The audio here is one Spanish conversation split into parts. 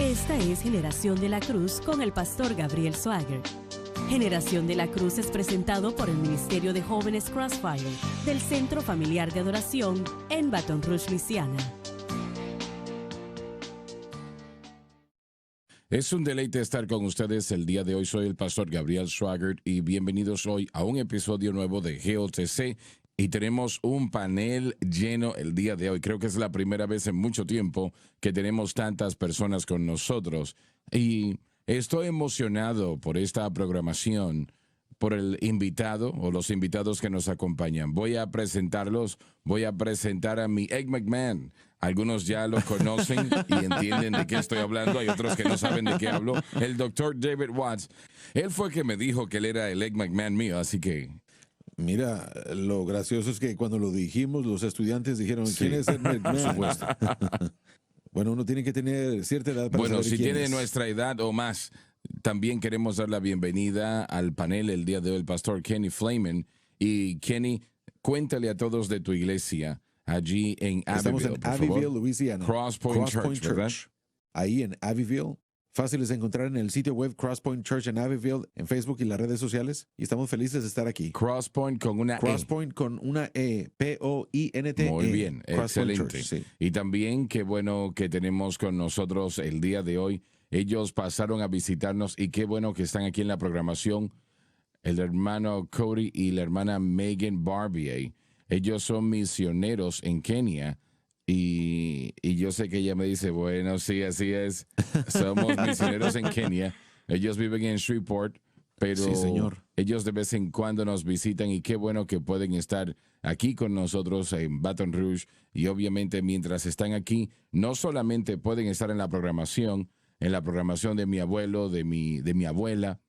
Esta es Generación de la Cruz con el pastor Gabriel Swagger. Generación de la Cruz es presentado por el Ministerio de Jóvenes Crossfire del Centro Familiar de Adoración en Baton Rouge, Luisiana. Es un deleite estar con ustedes el día de hoy. Soy el pastor Gabriel Swagger y bienvenidos hoy a un episodio nuevo de GOTC. Y tenemos un panel lleno el día de hoy. Creo que es la primera vez en mucho tiempo que tenemos tantas personas con nosotros. Y estoy emocionado por esta programación, por el invitado o los invitados que nos acompañan. Voy a presentarlos. Voy a presentar a mi Egg McMahon. Algunos ya lo conocen y entienden de qué estoy hablando. Hay otros que no saben de qué hablo. El doctor David Watts. Él fue que me dijo que él era el Egg McMahon mío, así que... Mira, lo gracioso es que cuando lo dijimos, los estudiantes dijeron, ¿quién es el McMahon? Por supuesto. Bueno, uno tiene que tener cierta edad para Bueno, saber si quién tiene es. nuestra edad o más, también queremos dar la bienvenida al panel el día de hoy, el pastor Kenny Flamen. Y Kenny, cuéntale a todos de tu iglesia allí en Estamos Abbeville, en por Abbeville, favor. Louisiana. Crosspoint Church, ¿verdad? Ahí en Abbeville. Fáciles de encontrar en el sitio web Crosspoint Church en Abbeville, en Facebook y las redes sociales. Y estamos felices de estar aquí. Crosspoint con una Crosspoint con una E, P-O-I-N-T-E. Muy bien, Crosspoint excelente. Church, sí. Y también qué bueno que tenemos con nosotros el día de hoy. Ellos pasaron a visitarnos y qué bueno que están aquí en la programación. El hermano Cody y la hermana Megan Barbier. Ellos son misioneros en Kenia. Y yo sé que ella me dice, bueno, sí, así es. Somos misioneros en Kenia. Ellos viven en Shreveport, pero Sí, señor. ellos de vez en cuando nos visitan y qué bueno que pueden estar aquí con nosotros en Baton Rouge. Y obviamente mientras están aquí, no solamente pueden estar en la programación de mi abuelo, de mi abuela,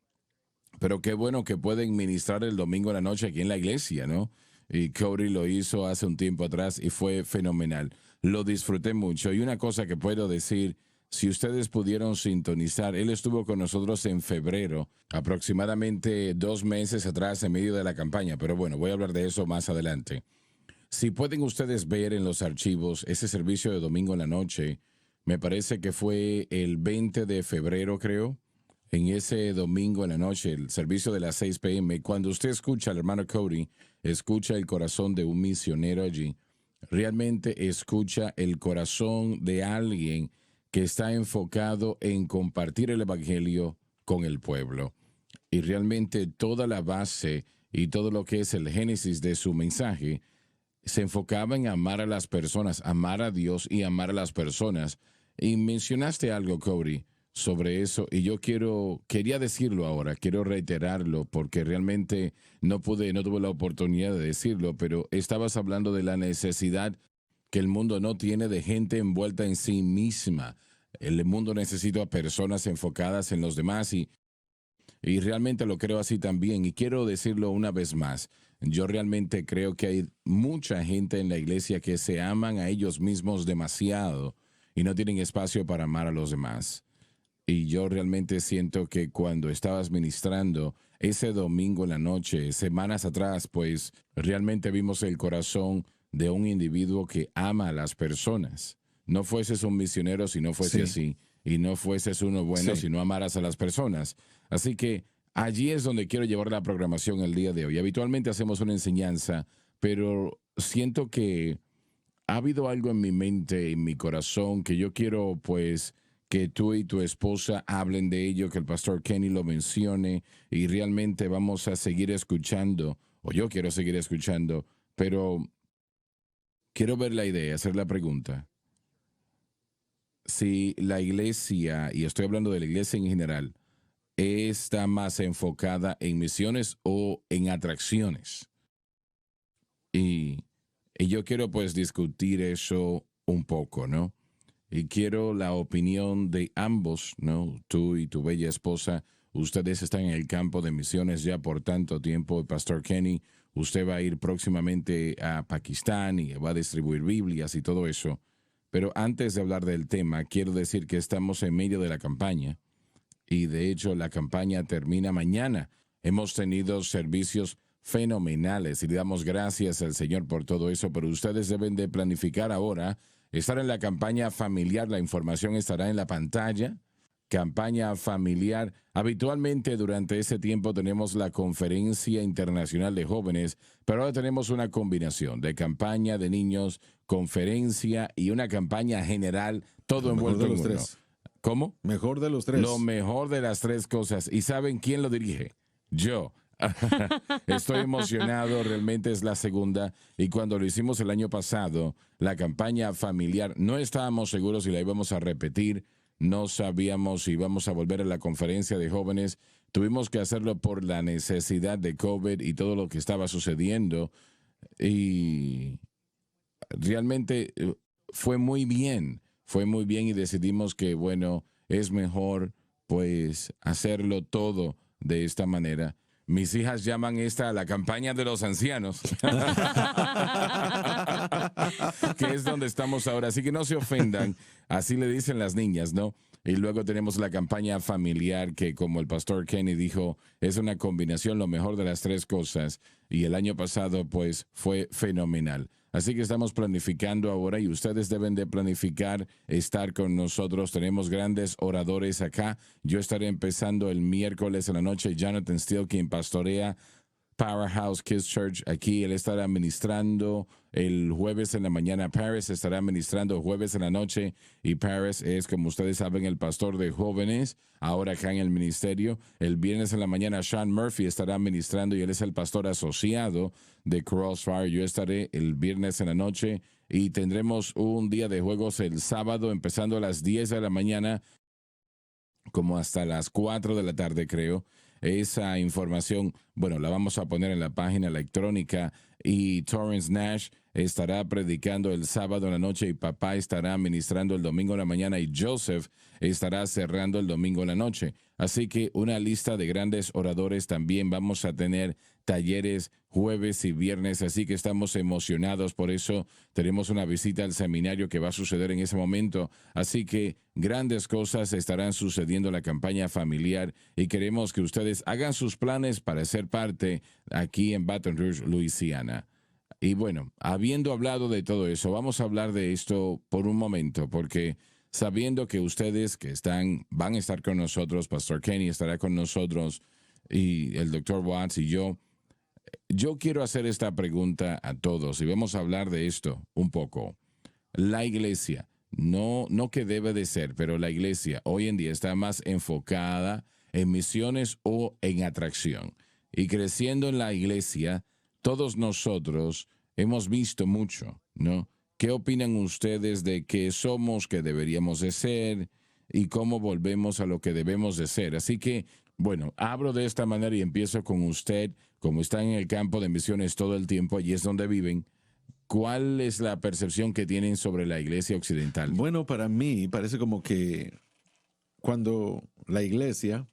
pero qué bueno que pueden ministrar el domingo en la noche aquí en la iglesia, ¿no? Y Cody lo hizo hace un tiempo atrás y fue fenomenal. Lo disfruté mucho. Y una cosa que puedo decir, si ustedes pudieron sintonizar, él estuvo con nosotros en febrero, aproximadamente 2 meses atrás en medio de la campaña. Pero bueno, voy a hablar de eso más adelante. Si pueden ustedes ver en los archivos ese servicio de domingo en la noche, me parece que fue el 20 de febrero, creo. En ese domingo en la noche, el servicio de las 6 p.m., cuando usted escucha al hermano Cody, escucha el corazón de un misionero allí, realmente escucha el corazón de alguien que está enfocado en compartir el evangelio con el pueblo. Y realmente toda la base y todo lo que es el génesis de su mensaje se enfocaba en amar a las personas, amar a Dios y amar a las personas. Y mencionaste algo, Cody, sobre eso, y yo quería decirlo ahora, quiero reiterarlo, porque realmente no tuve la oportunidad de decirlo, pero estabas hablando de la necesidad que el mundo no tiene de gente envuelta en sí misma. El mundo necesita personas enfocadas en los demás y realmente lo creo así también. Y quiero decirlo una vez más, yo realmente creo que hay mucha gente en la iglesia que se aman a ellos mismos demasiado y no tienen espacio para amar a los demás. Y yo realmente siento que cuando estabas ministrando ese domingo en la noche, semanas atrás, pues realmente vimos el corazón de un individuo que ama a las personas. No fueses un misionero si no fuese así, y no fueses uno bueno si no amaras a las personas. Así que allí es donde quiero llevar la programación el día de hoy. Habitualmente hacemos una enseñanza, pero siento que ha habido algo en mi mente, en mi corazón, que yo quiero pues que tú y tu esposa hablen de ello, que el pastor Kenny lo mencione y realmente vamos a seguir escuchando, o yo quiero seguir escuchando, pero quiero ver la idea, hacer la pregunta. Si la iglesia, y estoy hablando de la iglesia en general, está más enfocada en misiones o en atracciones. Y yo quiero pues discutir eso un poco, ¿no? Y quiero la opinión de ambos, ¿no? Tú y tu bella esposa, ustedes están en el campo de misiones ya por tanto tiempo. Pastor Kenny, usted va a ir próximamente a Pakistán y va a distribuir Biblias y todo eso. Pero antes de hablar del tema, quiero decir que estamos en medio de la campaña. Y de hecho, la campaña termina mañana. Hemos tenido servicios fenomenales y le damos gracias al Señor por todo eso, pero ustedes deben de planificar ahora estar en la campaña familiar. La información estará en la pantalla campaña familiar. Habitualmente durante ese tiempo tenemos la Conferencia Internacional de Jóvenes, pero ahora tenemos una combinación de campaña de niños, conferencia y una campaña general, todo Lo mejor envuelto de en los uno. tres. ¿Cómo? Mejor de los tres. Lo mejor de las tres cosas. ¿Y saben quién lo dirige? Yo. Estoy emocionado, realmente es la segunda. Y cuando lo hicimos el año pasado, la campaña familiar, no estábamos seguros si la íbamos a repetir, no sabíamos si íbamos a volver a la conferencia de jóvenes. Tuvimos que hacerlo por la necesidad de COVID y todo lo que estaba sucediendo. Y realmente fue muy bien, y decidimos que, bueno, es mejor pues hacerlo todo de esta manera. Mis hijas llaman esta la campaña de los ancianos, que es donde estamos ahora. Así que no se ofendan, así le dicen las niñas, ¿no? Y luego tenemos la campaña familiar, que como el pastor Kenny dijo, es una combinación, lo mejor de las tres cosas. Y el año pasado, pues, fue fenomenal. Así que estamos planificando ahora y ustedes deben de planificar estar con nosotros. Tenemos grandes oradores acá. Yo estaré empezando el miércoles en la noche. Jonathan Steele, quien pastorea Powerhouse Kids Church aquí, él estará ministrando el jueves en la mañana. Paris estará ministrando jueves en la noche. Y Paris es, como ustedes saben, el pastor de jóvenes, ahora acá en el ministerio. El viernes en la mañana, Sean Murphy estará ministrando y él es el pastor asociado de Crossfire. Yo estaré el viernes en la noche y tendremos un día de juegos el sábado, empezando a las 10 de la mañana, como hasta las 4 de la tarde, creo. Esa información, bueno, la vamos a poner en la página electrónica. Y Torrance Nash estará predicando el sábado en la noche y papá estará ministrando el domingo en la mañana y Joseph estará cerrando el domingo en la noche. Así que una lista de grandes oradores. También vamos a tener talleres jueves y viernes, así que estamos emocionados. Por eso tenemos una visita al seminario que va a suceder en ese momento. Así que grandes cosas estarán sucediendo en la campaña familiar y queremos que ustedes hagan sus planes para ser parte aquí en Baton Rouge, Luisiana. Y bueno, habiendo hablado de todo eso, vamos a hablar de esto por un momento, porque sabiendo que ustedes que van a estar con nosotros, Pastor Kenny estará con nosotros y el Dr. Watts y yo quiero hacer esta pregunta a todos y vamos a hablar de esto un poco. La iglesia, no que debe de ser, pero la iglesia hoy en día está más enfocada en misiones o en atracción. Y creciendo en la iglesia, todos nosotros hemos visto mucho, ¿no? ¿Qué opinan ustedes de qué somos, qué deberíamos de ser y cómo volvemos a lo que debemos de ser? Así que, bueno, abro de esta manera y empiezo con usted, como está en el campo de misiones todo el tiempo, allí es donde viven. ¿Cuál es la percepción que tienen sobre la iglesia occidental? Bueno, para mí parece como que cuando la iglesia,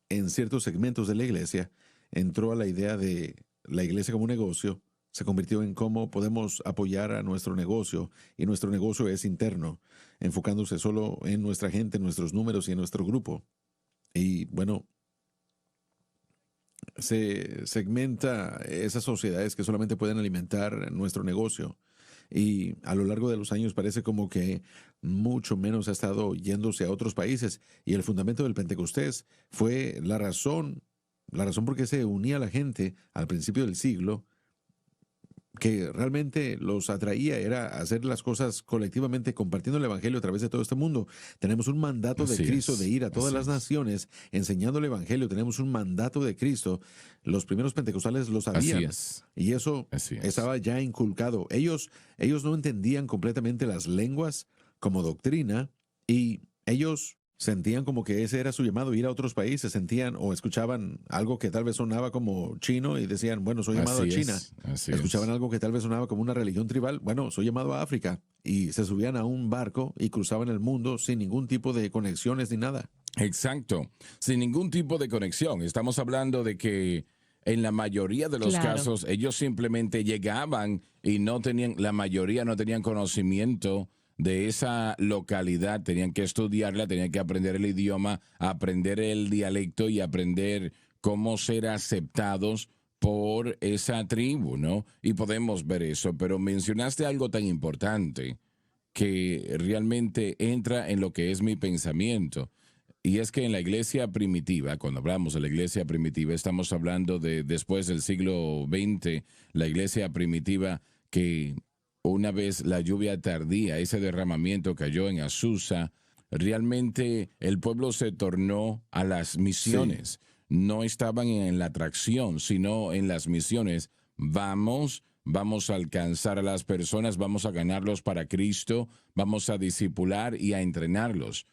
en ciertos segmentos de la iglesia, entró a la idea de la iglesia como un negocio, se convirtió en cómo podemos apoyar a nuestro negocio, y nuestro negocio es interno, enfocándose solo en nuestra gente, en nuestros números y en nuestro grupo. Y bueno, se segmenta esas sociedades que solamente pueden alimentar nuestro negocio. Y a lo largo de los años parece como que mucho menos ha estado yéndose a otros países. Y el fundamento del Pentecostés fue la razón por qué se unía la gente al principio del siglo, que realmente los atraía era hacer las cosas colectivamente, compartiendo el evangelio a través de todo este mundo. Tenemos un mandato de Cristo de ir a todas las naciones enseñando el evangelio. Tenemos un mandato de Cristo. Los primeros pentecostales lo sabían. Y eso estaba ya inculcado. Ellos no entendían completamente las lenguas como doctrina, y ellos sentían como que ese era su llamado, ir a otros países. Sentían o escuchaban algo que tal vez sonaba como chino y decían, bueno, soy llamado a China. Escuchaban algo que tal vez sonaba como una religión tribal, bueno, soy llamado a África. Y se subían a un barco y cruzaban el mundo sin ningún tipo de conexiones ni nada. Exacto, sin ningún tipo de conexión. Estamos hablando de que en la mayoría de los casos ellos simplemente llegaban y la mayoría no tenían conocimiento de esa localidad, tenían que estudiarla, tenían que aprender el idioma, aprender el dialecto y aprender cómo ser aceptados por esa tribu, ¿no? Y podemos ver eso, pero mencionaste algo tan importante que realmente entra en lo que es mi pensamiento. Y es que en la iglesia primitiva, cuando hablamos de la iglesia primitiva, estamos hablando de después del siglo XX, la iglesia primitiva que una vez la lluvia tardía, ese derramamiento cayó en Azusa, realmente el pueblo se tornó a las misiones. No estaban en la atracción, sino en las misiones. Vamos a alcanzar a las personas, vamos a ganarlos para Cristo, vamos a discipular y a entrenarlos.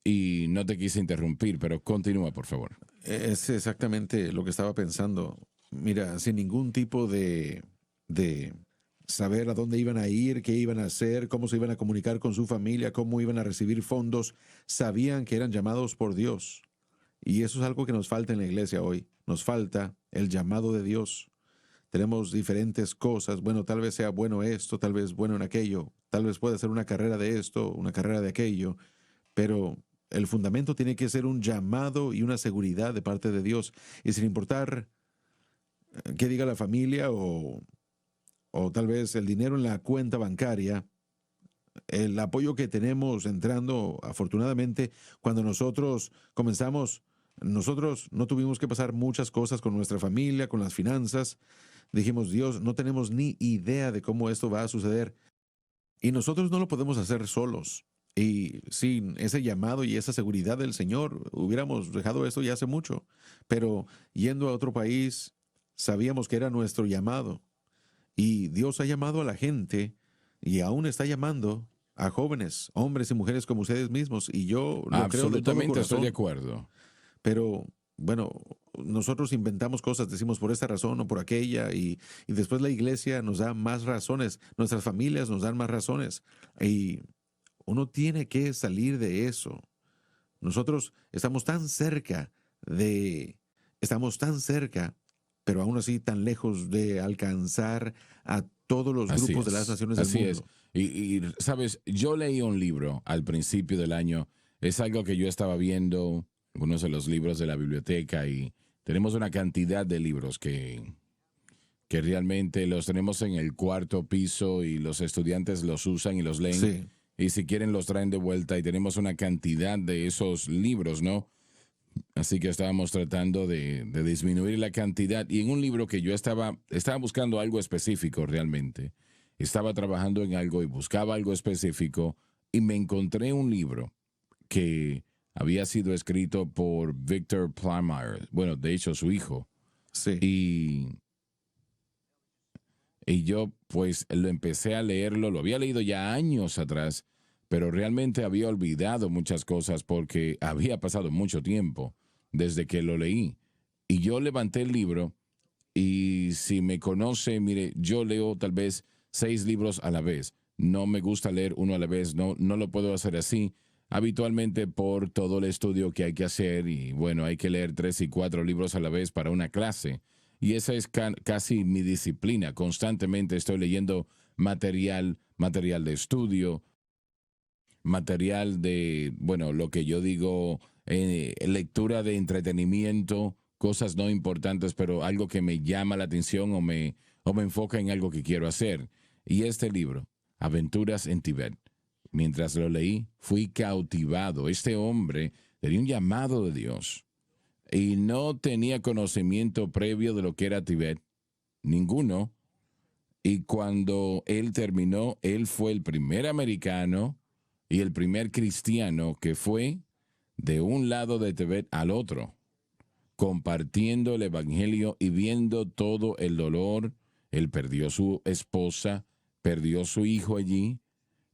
Y no te quise interrumpir, pero continúa, por favor. Es exactamente lo que estaba pensando. Mira, sin ningún tipo de saber a dónde iban a ir, qué iban a hacer, cómo se iban a comunicar con su familia, cómo iban a recibir fondos, sabían que eran llamados por Dios. Y eso es algo que nos falta en la iglesia hoy. Nos falta el llamado de Dios. Tenemos diferentes cosas. Bueno, tal vez sea bueno esto, tal vez bueno en aquello, tal vez pueda ser una carrera de esto, una carrera de aquello, pero el fundamento tiene que ser un llamado y una seguridad de parte de Dios. Y sin importar qué diga la familia o tal vez el dinero en la cuenta bancaria, el apoyo que tenemos entrando, afortunadamente, cuando nosotros comenzamos, nosotros no tuvimos que pasar muchas cosas con nuestra familia, con las finanzas. Dijimos, Dios, no tenemos ni idea de cómo esto va a suceder. Y nosotros no lo podemos hacer solos. Y sin ese llamado y esa seguridad del Señor, hubiéramos dejado esto ya hace mucho. Pero yendo a otro país, sabíamos que era nuestro llamado. Y Dios ha llamado a la gente y aún está llamando a jóvenes, hombres y mujeres como ustedes mismos. Y yo lo creo de todo Absolutamente estoy corazón. de acuerdo. Pero bueno, nosotros inventamos cosas, decimos por esta razón o por aquella, y después la iglesia nos da más razones, nuestras familias nos dan más razones. Y uno tiene que salir de eso. Nosotros estamos tan cerca, pero aún así tan lejos de alcanzar a todos los Así grupos de las es, naciones del así mundo. es. Sabes, yo leí un libro al principio del año. Es algo que yo estaba viendo, algunos de los libros de la biblioteca, y tenemos una cantidad de libros que realmente los tenemos en el cuarto piso y los estudiantes los usan y los leen. Sí, Y si quieren los traen de vuelta y tenemos una cantidad de esos libros, ¿no? Así que estábamos tratando de disminuir la cantidad. Y en un libro que yo estaba buscando algo específico realmente. Estaba trabajando en algo y buscaba algo específico y me encontré un libro que había sido escrito por Victor Plymire. Bueno, de hecho, su hijo. sí. Y yo pues lo empecé a leerlo, lo había leído ya años atrás, pero realmente había olvidado muchas cosas porque había pasado mucho tiempo desde que lo leí. Y yo levanté el libro y si me conoce, mire, yo leo tal vez 6 libros a la vez. No me gusta leer uno a la vez, no lo puedo hacer así. Habitualmente por todo el estudio que hay que hacer y bueno, hay que leer 3 y 4 libros a la vez para una clase. Y esa es casi mi disciplina. Constantemente estoy leyendo material de estudio, material de, bueno, lo que yo digo, lectura de entretenimiento, cosas no importantes, pero algo que me llama la atención o me enfoca en algo que quiero hacer. Y este libro, Aventuras en Tibet, mientras lo leí, fui cautivado. Este hombre tenía un llamado de Dios y no tenía conocimiento previo de lo que era Tibet, ninguno. Y cuando él terminó, él fue el primer americano y el primer cristiano que fue de un lado de Tibet al otro, compartiendo el evangelio y viendo todo el dolor. Él perdió su esposa, perdió su hijo allí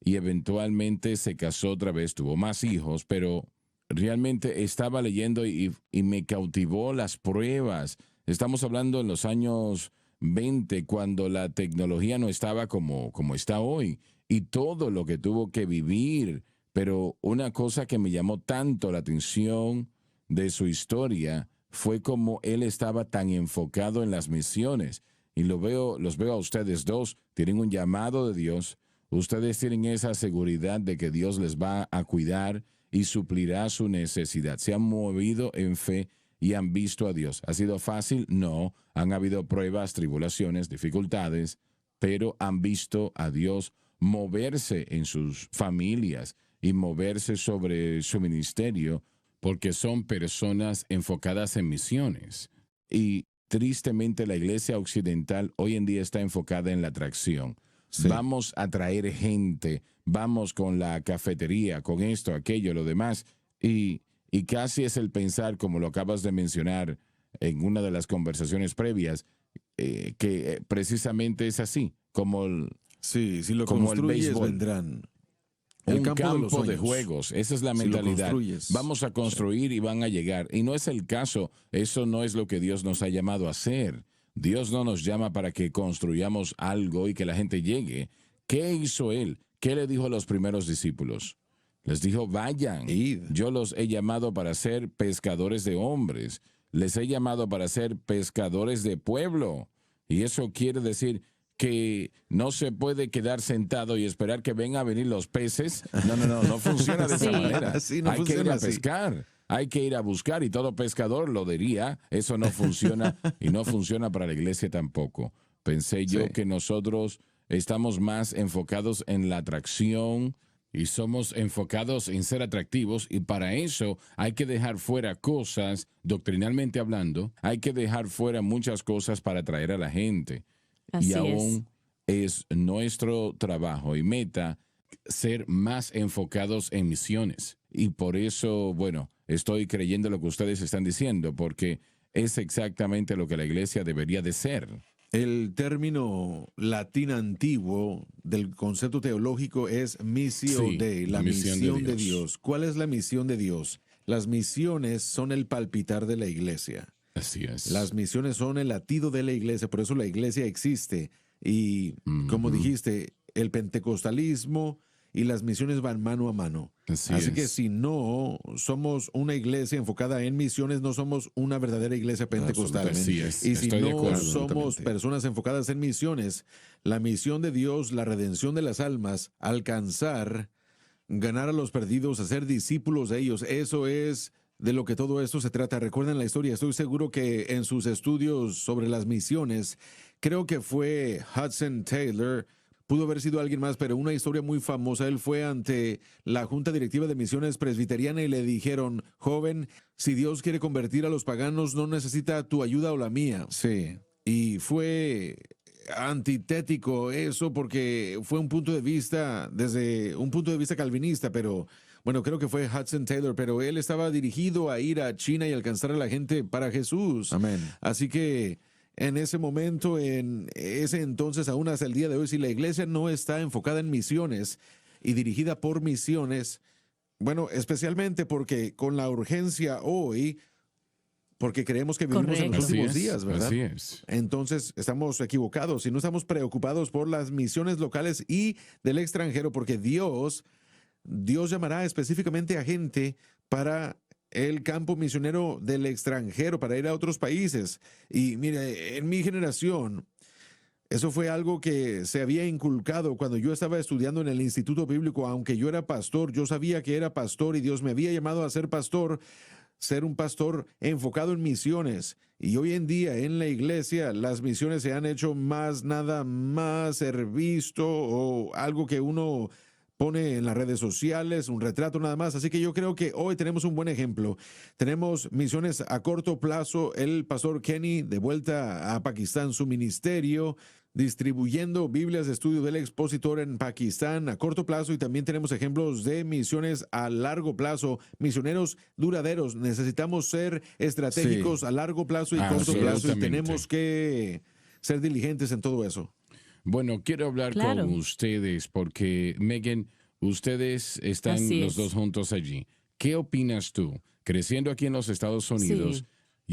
y eventualmente se casó otra vez, tuvo más hijos, pero realmente estaba leyendo y me cautivó las pruebas. Estamos hablando en los años 20, cuando la tecnología no estaba como está hoy, y todo lo que tuvo que vivir. Pero una cosa que me llamó tanto la atención de su historia fue como él estaba tan enfocado en las misiones. Y los veo a ustedes dos, tienen un llamado de Dios, ustedes tienen esa seguridad de que Dios les va a cuidar y suplirá su necesidad. Se han movido en fe y han visto a Dios. ¿Ha sido fácil? No. Han habido pruebas, tribulaciones, dificultades, pero han visto a Dios moverse en sus familias y moverse sobre su ministerio porque son personas enfocadas en misiones. Y tristemente la iglesia occidental hoy en día está enfocada en la atracción. Sí. Vamos a traer gente, vamos con la cafetería, con esto, aquello, lo demás. Y casi es el pensar, como lo acabas de mencionar en una de las conversaciones previas, que precisamente es así, Sí, si lo como el construyes, béisbol. vendrán. Un Campo de los campo de sueños. juegos. Esa es la Si lo mentalidad. construyes. Vamos a construir y van a llegar. Y no es el caso. Eso no es lo que Dios nos ha llamado a hacer. Dios no nos llama para que construyamos algo y que la gente llegue. ¿Qué hizo Él? ¿Qué le dijo a los primeros discípulos? Les dijo, vayan. Id. Yo los he llamado para ser pescadores de hombres. Les he llamado para ser pescadores de pueblo. Y eso quiere decir que no se puede quedar sentado y esperar que vengan a venir los peces. No funciona de esa Sí. manera. Así no Hay que ir funciona a así. pescar, hay que ir a buscar y todo pescador lo diría. Eso no funciona y no funciona para la iglesia tampoco. Pensé yo Sí. que nosotros estamos más enfocados en la atracción y somos enfocados en ser atractivos y para eso hay que dejar fuera cosas, doctrinalmente hablando, hay que dejar fuera muchas cosas para atraer a la gente. Así Y es. aún es nuestro trabajo y meta ser más enfocados en misiones. Y por eso, bueno, estoy creyendo lo que ustedes están diciendo, porque es exactamente lo que la iglesia debería de ser. El término latín antiguo del concepto teológico es missio Sí, Dei, la misión de Dios. ¿Cuál es la misión de Dios? Las misiones son el palpitar de la iglesia. Así es. Las misiones son el latido de la iglesia, por eso la iglesia existe. Y como dijiste, el pentecostalismo y las misiones van mano a mano. Así que es. si no somos una iglesia enfocada en misiones, no somos una verdadera iglesia pentecostal. Así es. Y si Estoy de no acuerdo. somos Absolutamente. personas enfocadas en misiones, la misión de Dios, la redención de las almas, alcanzar, ganar a los perdidos, hacer discípulos de ellos, eso es de lo que todo esto se trata. Recuerden la historia, estoy seguro que en sus estudios sobre las misiones, creo que fue Hudson Taylor, pudo haber sido alguien más, pero una historia muy famosa. Él fue ante la Junta Directiva de Misiones Presbiteriana y le dijeron, joven, si Dios quiere convertir a los paganos, no necesita tu ayuda o la mía. Sí. Y fue antitético eso porque fue un punto de vista, desde un punto de vista calvinista, pero bueno, creo que fue Hudson Taylor, pero él estaba dirigido a ir a China y alcanzar a la gente para Jesús. Amén. Así que en ese momento, en ese entonces, aún hasta el día de hoy, si la iglesia no está enfocada en misiones y dirigida por misiones, bueno, especialmente porque con la urgencia hoy, porque creemos que vivimos en los Correcto. últimos días, ¿verdad? Así es. Entonces estamos equivocados y no estamos preocupados por las misiones locales y del extranjero, porque Dios llamará específicamente a gente para el campo misionero del extranjero, para ir a otros países. Y mire, en mi generación, eso fue algo que se había inculcado cuando yo estaba estudiando en el Instituto Bíblico. Aunque yo era pastor, yo sabía que era pastor y Dios me había llamado a ser un pastor enfocado en misiones. Y hoy en día en la iglesia las misiones se han hecho nada más ser visto o algo que uno pone en las redes sociales, un retrato nada más. Así que yo creo que hoy tenemos un buen ejemplo. Tenemos misiones a corto plazo. El pastor Kenny de vuelta a Pakistán, su ministerio, distribuyendo Biblias de estudio del expositor en Pakistán a corto plazo, y también tenemos ejemplos de misiones a largo plazo, misioneros duraderos. Necesitamos ser estratégicos a largo plazo y corto plazo, y Absolutamente. tenemos que ser diligentes en todo eso. Bueno, quiero hablar Claro. con ustedes porque, Megan, ustedes están Así los es. dos juntos allí. ¿Qué opinas tú? Creciendo aquí en los Estados Unidos Sí.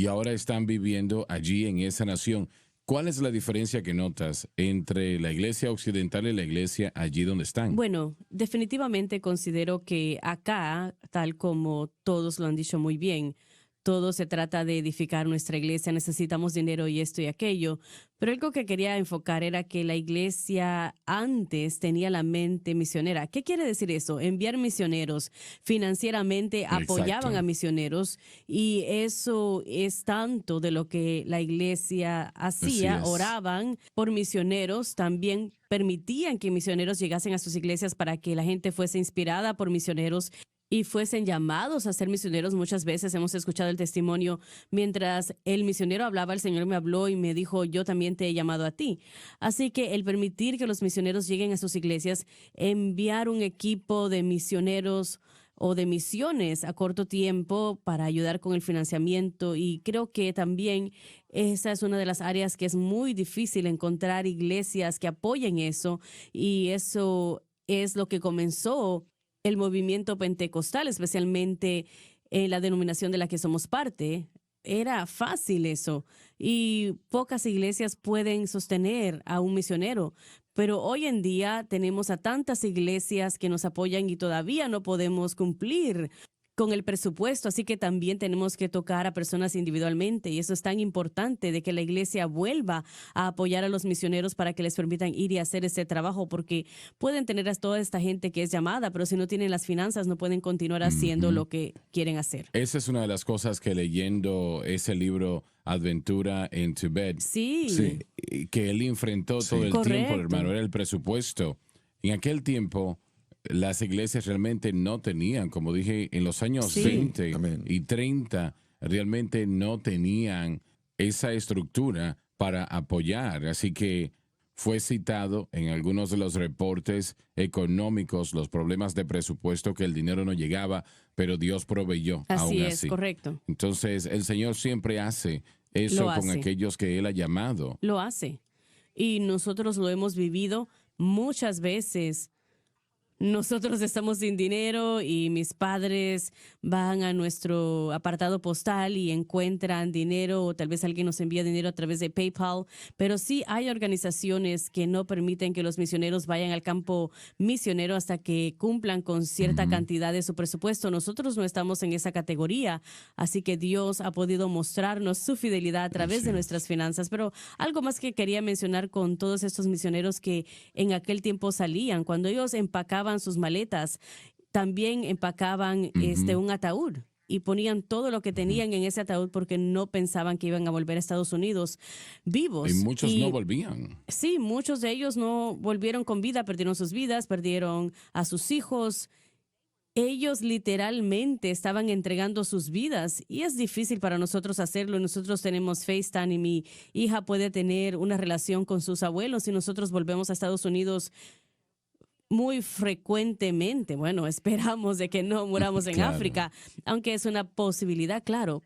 y ahora están viviendo allí en esa nación. ¿Cuál es la diferencia que notas entre la iglesia occidental y la iglesia allí donde están? Bueno, definitivamente considero que acá, tal como todos lo han dicho muy bien, todo se trata de edificar nuestra iglesia, necesitamos dinero y esto y aquello, pero algo que quería enfocar era que la iglesia antes tenía la mente misionera. ¿Qué quiere decir eso? Enviar misioneros, financieramente apoyaban Exacto. a misioneros, y eso es tanto de lo que la iglesia hacía, Así es. oraban por misioneros, también permitían que misioneros llegasen a sus iglesias para que la gente fuese inspirada por misioneros. y fuesen llamados a ser misioneros. Muchas veces hemos escuchado el testimonio. Mientras el misionero hablaba, el Señor me habló y me dijo, yo también te he llamado a ti. Así que el permitir que los misioneros lleguen a sus iglesias, enviar un equipo de misioneros o de misiones a corto tiempo para ayudar con el financiamiento, y creo que también esa es una de las áreas que es muy difícil encontrar iglesias que apoyen eso, y eso es lo que comenzó el movimiento pentecostal, especialmente en la denominación de la que somos parte. Era fácil eso, y pocas iglesias pueden sostener a un misionero. Pero hoy en día tenemos a tantas iglesias que nos apoyan y todavía no podemos cumplir con el presupuesto, así que también tenemos que tocar a personas individualmente, y eso es tan importante, de que la iglesia vuelva a apoyar a los misioneros para que les permitan ir y hacer ese trabajo, porque pueden tener a toda esta gente que es llamada, pero si no tienen las finanzas no pueden continuar haciendo lo que quieren hacer. Esa es una de las cosas que leyendo ese libro Aventura en Tibet, Sí, que él enfrentó todo el tiempo, correcto. hermano, era el presupuesto. En aquel tiempo, las iglesias realmente no tenían, como dije, en los años Sí. 20 Amén. y 30, realmente no tenían esa estructura para apoyar. Así que fue citado en algunos de los reportes económicos los problemas de presupuesto, que el dinero no llegaba, pero Dios proveyó Así aún es, así. correcto. Entonces, el Señor siempre hace eso Lo con hace. aquellos que Él ha llamado. Lo hace. Y nosotros lo hemos vivido muchas veces. Nosotros estamos sin dinero y mis padres van a nuestro apartado postal y encuentran dinero, o tal vez alguien nos envía dinero a través de PayPal, pero sí hay organizaciones que no permiten que los misioneros vayan al campo misionero hasta que cumplan con cierta cantidad de su presupuesto. Nosotros no estamos en esa categoría, así que Dios ha podido mostrarnos su fidelidad a través de nuestras finanzas. Pero algo más que quería mencionar con todos estos misioneros que en aquel tiempo salían, cuando ellos empacaban sus maletas, también empacaban un ataúd y ponían todo lo que tenían en ese ataúd, porque no pensaban que iban a volver a Estados Unidos vivos. Y muchos no volvían. Sí, muchos de ellos no volvieron con vida, perdieron sus vidas, perdieron a sus hijos. Ellos literalmente estaban entregando sus vidas, y es difícil para nosotros hacerlo. Nosotros tenemos FaceTime y mi hija puede tener una relación con sus abuelos, y nosotros volvemos a Estados Unidos muy frecuentemente. Bueno, esperamos de que no muramos en Claro. África, aunque es una posibilidad, claro.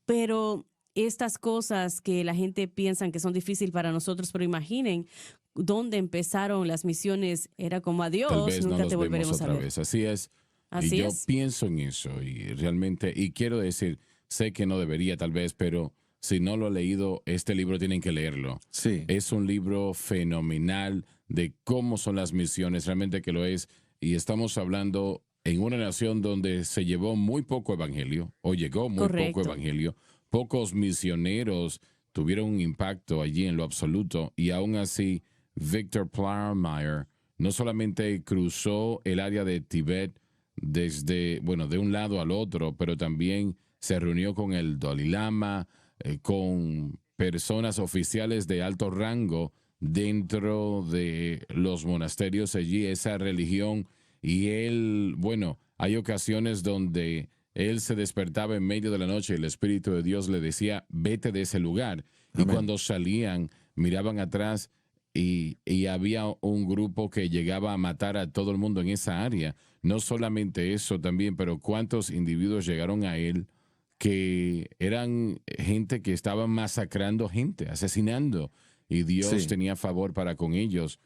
Pero estas cosas que la gente piensa que son difíciles para nosotros, pero imaginen dónde empezaron las misiones, era como Tal adiós, vez no nunca los te vemos volveremos a otra ver. vez. Así es. Así y yo es. pienso en eso y realmente, y quiero decir, sé que no debería tal vez, pero si no lo he leído, este libro tienen que leerlo. Sí. Es un libro fenomenal de cómo son las misiones, realmente que lo es. Y estamos hablando en una nación donde se llevó muy poco evangelio, o llegó muy Correcto. poco evangelio. Pocos misioneros tuvieron un impacto allí en lo absoluto. Y aún así, Victor Plowmeyer no solamente cruzó el área de Tibet desde, bueno, de un lado al otro, pero también se reunió con el Dalai Lama, con personas oficiales de alto rango dentro de los monasterios allí, esa religión. Y él, bueno, hay ocasiones donde él se despertaba en medio de la noche y el Espíritu de Dios le decía, vete de ese lugar. Y Amén. cuando salían, miraban atrás y había un grupo que llegaba a matar a todo el mundo en esa área. No solamente eso también, pero cuántos individuos llegaron a él que eran gente que estaban masacrando gente, asesinando, y Dios Sí. tenía favor para con ellos.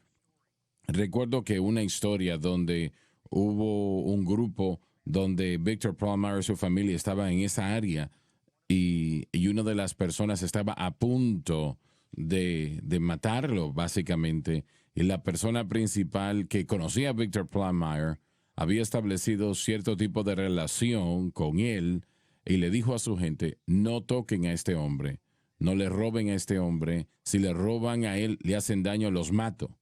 Recuerdo que una historia donde hubo un grupo donde Victor Plummer y su familia estaban en esa área y una de las personas estaba a punto de matarlo, básicamente. Y la persona principal que conocía a Victor Plummer había establecido cierto tipo de relación con él y le dijo a su gente, no toquen a este hombre, no le roben a este hombre, si le roban a él, le hacen daño, los mato.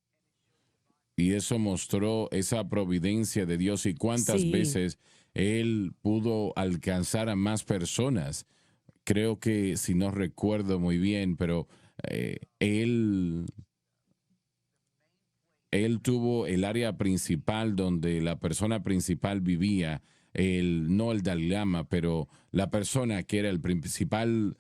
Y eso mostró esa providencia de Dios y cuántas Sí. veces él pudo alcanzar a más personas. Creo que, si no recuerdo muy bien, pero él tuvo el área principal donde la persona principal vivía, no el Dalai Lama, pero la persona que era el principal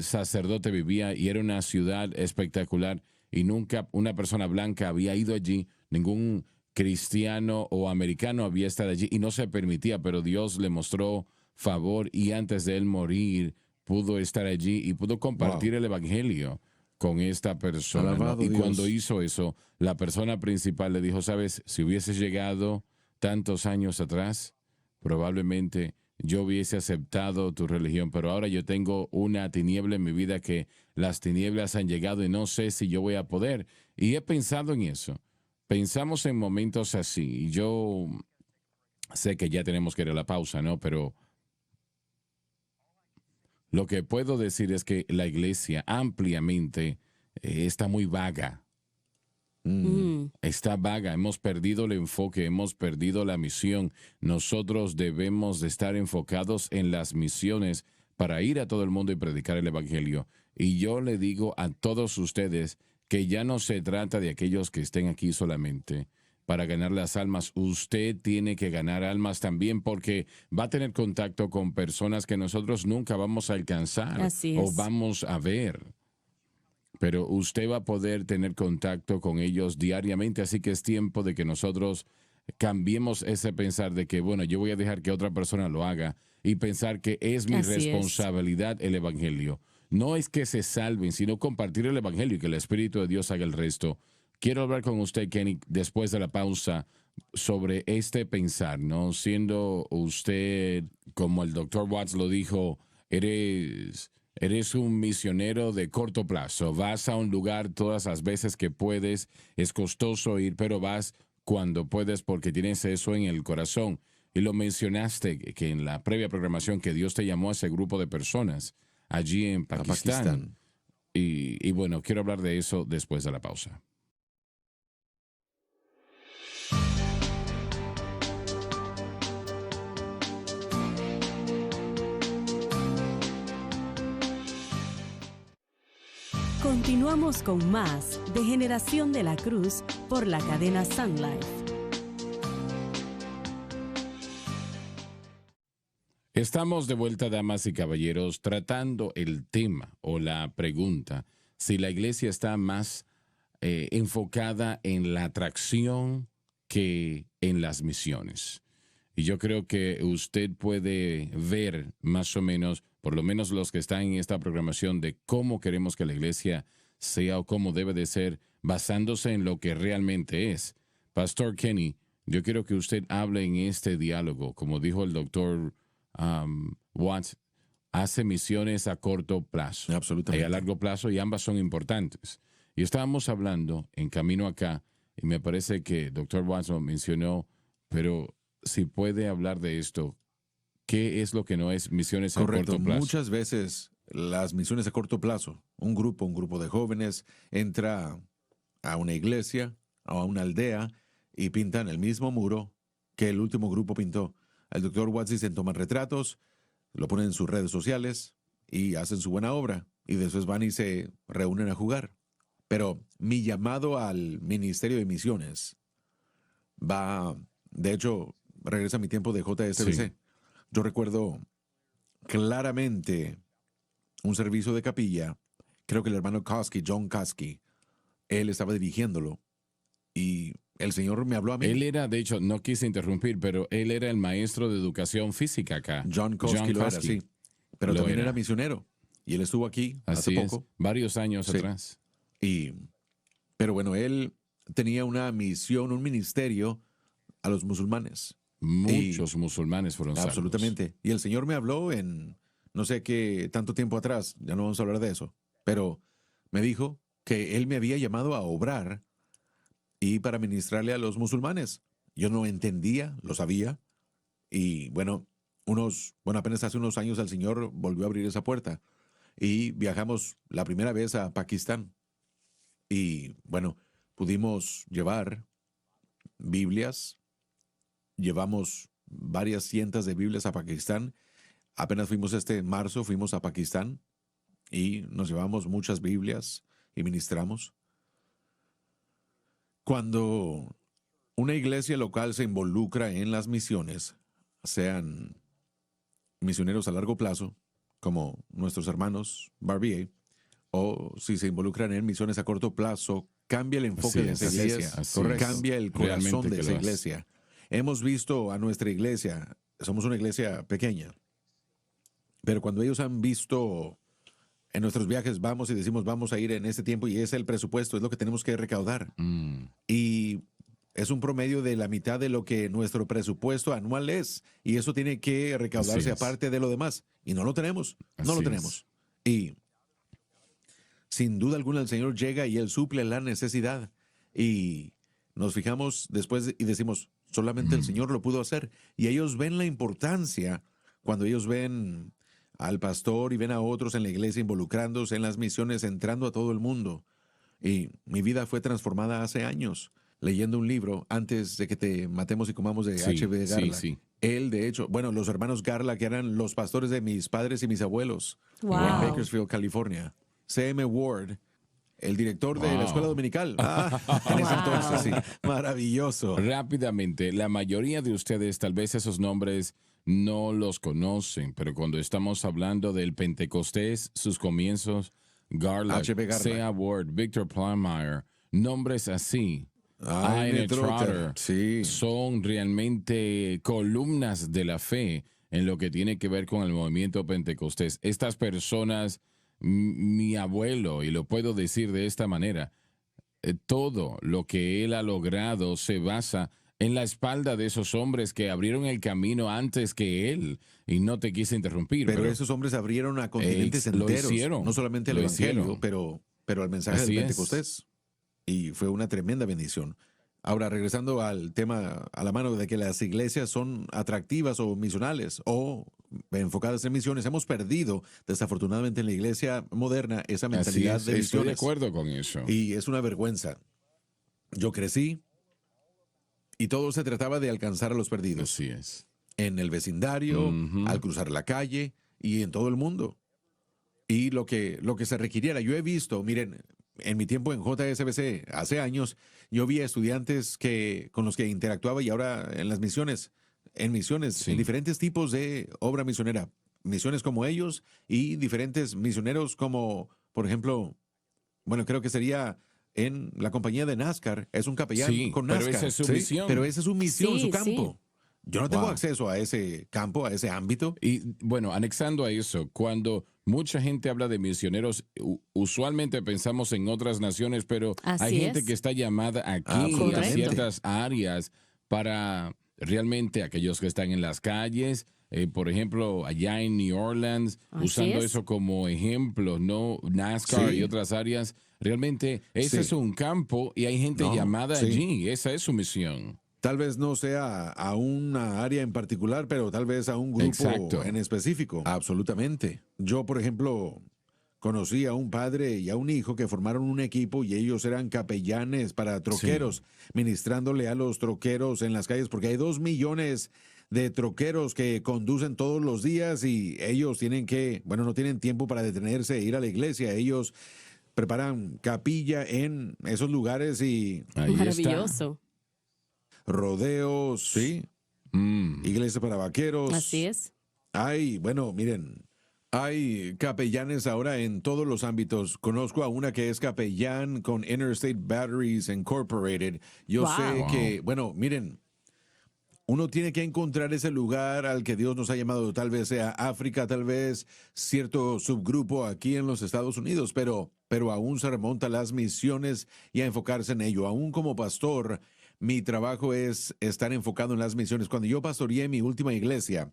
sacerdote vivía y era una ciudad espectacular y nunca una persona blanca había ido allí, ningún cristiano o americano había estado allí y no se permitía, pero Dios le mostró favor y antes de él morir pudo estar allí y pudo compartir Wow. el evangelio con esta persona, ¿no? Alabado Y cuando Dios. hizo eso, la persona principal le dijo, sabes, si hubieses llegado tantos años atrás, probablemente yo hubiese aceptado tu religión, pero ahora yo tengo una tiniebla en mi vida que las tinieblas han llegado y no sé si yo voy a poder. Y he pensado en eso. Pensamos en momentos así. Y yo sé que ya tenemos que ir a la pausa, ¿no? Pero lo que puedo decir es que la iglesia ampliamente está muy vaga. Mm, Está vaga, hemos perdido el enfoque, hemos perdido la misión. Nosotros debemos de estar enfocados en las misiones para ir a todo el mundo y predicar el evangelio. Y yo le digo a todos ustedes que ya no se trata de aquellos que estén aquí solamente para ganar las almas. Usted tiene que ganar almas también porque va a tener contacto con personas que nosotros nunca vamos a alcanzar así o es. vamos a ver, pero usted va a poder tener contacto con ellos diariamente, así que es tiempo de que nosotros cambiemos ese pensar de que, bueno, yo voy a dejar que otra persona lo haga y pensar que es mi Así es. responsabilidad el Evangelio. No es que se salven, sino compartir el Evangelio y que el Espíritu de Dios haga el resto. Quiero hablar con usted, Kenny, después de la pausa, sobre este pensar, ¿no? Siendo usted, como el doctor Watts lo dijo, eres un misionero de corto plazo. Vas a un lugar todas las veces que puedes. Es costoso ir, pero vas cuando puedes porque tienes eso en el corazón. Y lo mencionaste que en la previa programación que Dios te llamó a ese grupo de personas allí en A Pakistán. Pakistán. Y bueno, quiero hablar de eso después de la pausa. Continuamos con más de Generación de la Cruz por la cadena Sun Life. Estamos de vuelta, damas y caballeros, tratando el tema o la pregunta si la iglesia está más enfocada en la atracción que en las misiones. Y yo creo que usted puede ver más o menos, por lo menos los que están en esta programación, de cómo queremos que la iglesia sea o cómo debe de ser, basándose en lo que realmente es. Pastor Kenny, yo quiero que usted hable en este diálogo, como dijo el doctor Watts, hace misiones a corto plazo y Absolutamente. a largo plazo, y ambas son importantes. Y estábamos hablando en camino acá, y me parece que doctor Watts lo mencionó, pero si puede hablar de esto, ¿qué es lo que no es misiones a Correcto. corto plazo? Muchas veces las misiones a corto plazo, un grupo de jóvenes entra a una iglesia o a una aldea y pintan el mismo muro que el último grupo pintó. El doctor Watts dice, toman retratos, lo ponen en sus redes sociales y hacen su buena obra. Y después van y se reúnen a jugar. Pero mi llamado al Ministerio de Misiones va, de hecho, regresa a mi tiempo de JSBC. Sí. Yo recuerdo claramente un servicio de capilla, creo que el hermano Koski, John Koski, él estaba dirigiéndolo y el Señor me habló a mí. Él era, de hecho, no quise interrumpir, pero él era el maestro de educación física acá. John Koski lo era, Koski. sí. Pero Lo también era. era misionero y él estuvo aquí hace Así es, poco. varios años Sí. atrás. Pero bueno, él tenía una misión, un ministerio a los musulmanes. Muchos musulmanes fueron salvos. Absolutamente. Y el Señor me habló en no sé qué tanto tiempo atrás, ya no vamos a hablar de eso, pero me dijo que él me había llamado a obrar y para ministrarle a los musulmanes. Yo no entendía, lo sabía, y bueno, apenas hace unos años el Señor volvió a abrir esa puerta y viajamos la primera vez a Pakistán. Y bueno, pudimos llevar Biblias, llevamos varias cientos de Biblias a Pakistán. Apenas fuimos este marzo, fuimos a Pakistán y nos llevamos muchas Biblias y ministramos. Cuando una iglesia local se involucra en las misiones, sean misioneros a largo plazo, como nuestros hermanos Barbier, o si se involucran en misiones a corto plazo, cambia el enfoque de esa iglesia, cambia el corazón de esa iglesia. Hemos visto a nuestra iglesia, somos una iglesia pequeña, pero cuando ellos han visto en nuestros viajes, vamos y decimos vamos a ir en este tiempo y es el presupuesto, es lo que tenemos que recaudar. Y es un promedio de la mitad de lo que nuestro presupuesto anual es. Y eso tiene que recaudarse aparte de lo demás. Y no lo tenemos. No lo tenemos. Y sin duda alguna el Señor llega y Él suple la necesidad. Y nos fijamos después y decimos, solamente el Señor lo pudo hacer. Y ellos ven la importancia cuando ellos ven al pastor y ven a otros en la iglesia involucrándose en las misiones, entrando a todo el mundo. Y mi vida fue transformada hace años, leyendo un libro antes de que te matemos y comamos de H.B. Garland. Él, de hecho, bueno, los hermanos Garland, que eran los pastores de mis padres y mis abuelos, en Bakersfield, California. C.M. Ward, el director de la escuela dominical. En ese entonces, sí. Maravilloso. Rápidamente, la mayoría de ustedes, tal vez esos nombres no los conocen, pero cuando estamos hablando del Pentecostés, sus comienzos, Garland, C.A. Ward, Victor Plummeyer, nombres así, Ian Trotter, son realmente columnas de la fe en lo que tiene que ver con el movimiento Pentecostés. Estas personas, mi abuelo, y lo puedo decir de esta manera, todo lo que él ha logrado se basa en la espalda de esos hombres que abrieron el camino antes que él. Y no te quise interrumpir. Pero esos hombres abrieron a continentes enteros. No solamente el evangelio, pero al mensaje del Pentecostés. Y fue una tremenda bendición. Ahora, regresando al tema a la mano de que las iglesias son atractivas o misionales o enfocadas en misiones, hemos perdido, desafortunadamente, en la iglesia moderna esa mentalidad de misiones. Estoy de acuerdo con eso. Y es una vergüenza. Yo crecí y todo se trataba de alcanzar a los perdidos. Así es. En el vecindario, al cruzar la calle y en todo el mundo. Y lo que se requiriera. Yo he visto, miren, en mi tiempo en JSBC, hace años, yo vi a estudiantes con los que interactuaba y ahora en las misiones, en diferentes tipos de obra misionera. Misiones como ellos y diferentes misioneros como, por ejemplo, bueno, creo que sería en la compañía de NASCAR. Es un capellán con NASCAR. Pero esa es su misión. Pero esa es su misión, su campo. Yo no tengo acceso a ese campo, a ese ámbito. Y bueno, anexando a eso, cuando mucha gente habla de misioneros, usualmente pensamos en otras naciones, pero hay gente que está llamada aquí a ciertas áreas para realmente aquellos que están en las calles, por ejemplo, allá en New Orleans, usando eso como ejemplo, ¿no? NASCAR y otras áreas. Realmente ese es un campo y hay gente llamada allí. Esa es su misión. Tal vez no sea a una área en particular, pero tal vez a un grupo en específico. Absolutamente. Yo, por ejemplo, conocí a un padre y a un hijo que formaron un equipo y ellos eran capellanes para troqueros, ministrándole a los troqueros en las calles, porque hay 2 millones de troqueros que conducen todos los días y ellos tienen que, bueno, no tienen tiempo para detenerse e ir a la iglesia. Ellos preparan capilla en esos lugares y... Maravilloso. Rodeos, iglesia para vaqueros. Así es. Bueno, miren, hay capellanes ahora en todos los ámbitos. Conozco a una que es capellán con Interstate Batteries Incorporated. Yo sé que, bueno, miren, uno tiene que encontrar ese lugar al que Dios nos ha llamado. Tal vez sea África, tal vez cierto subgrupo aquí en los Estados Unidos, pero aún se remonta a las misiones y a enfocarse en ello. Aún como pastor, mi trabajo es estar enfocado en las misiones. Cuando yo pastoreé mi última iglesia,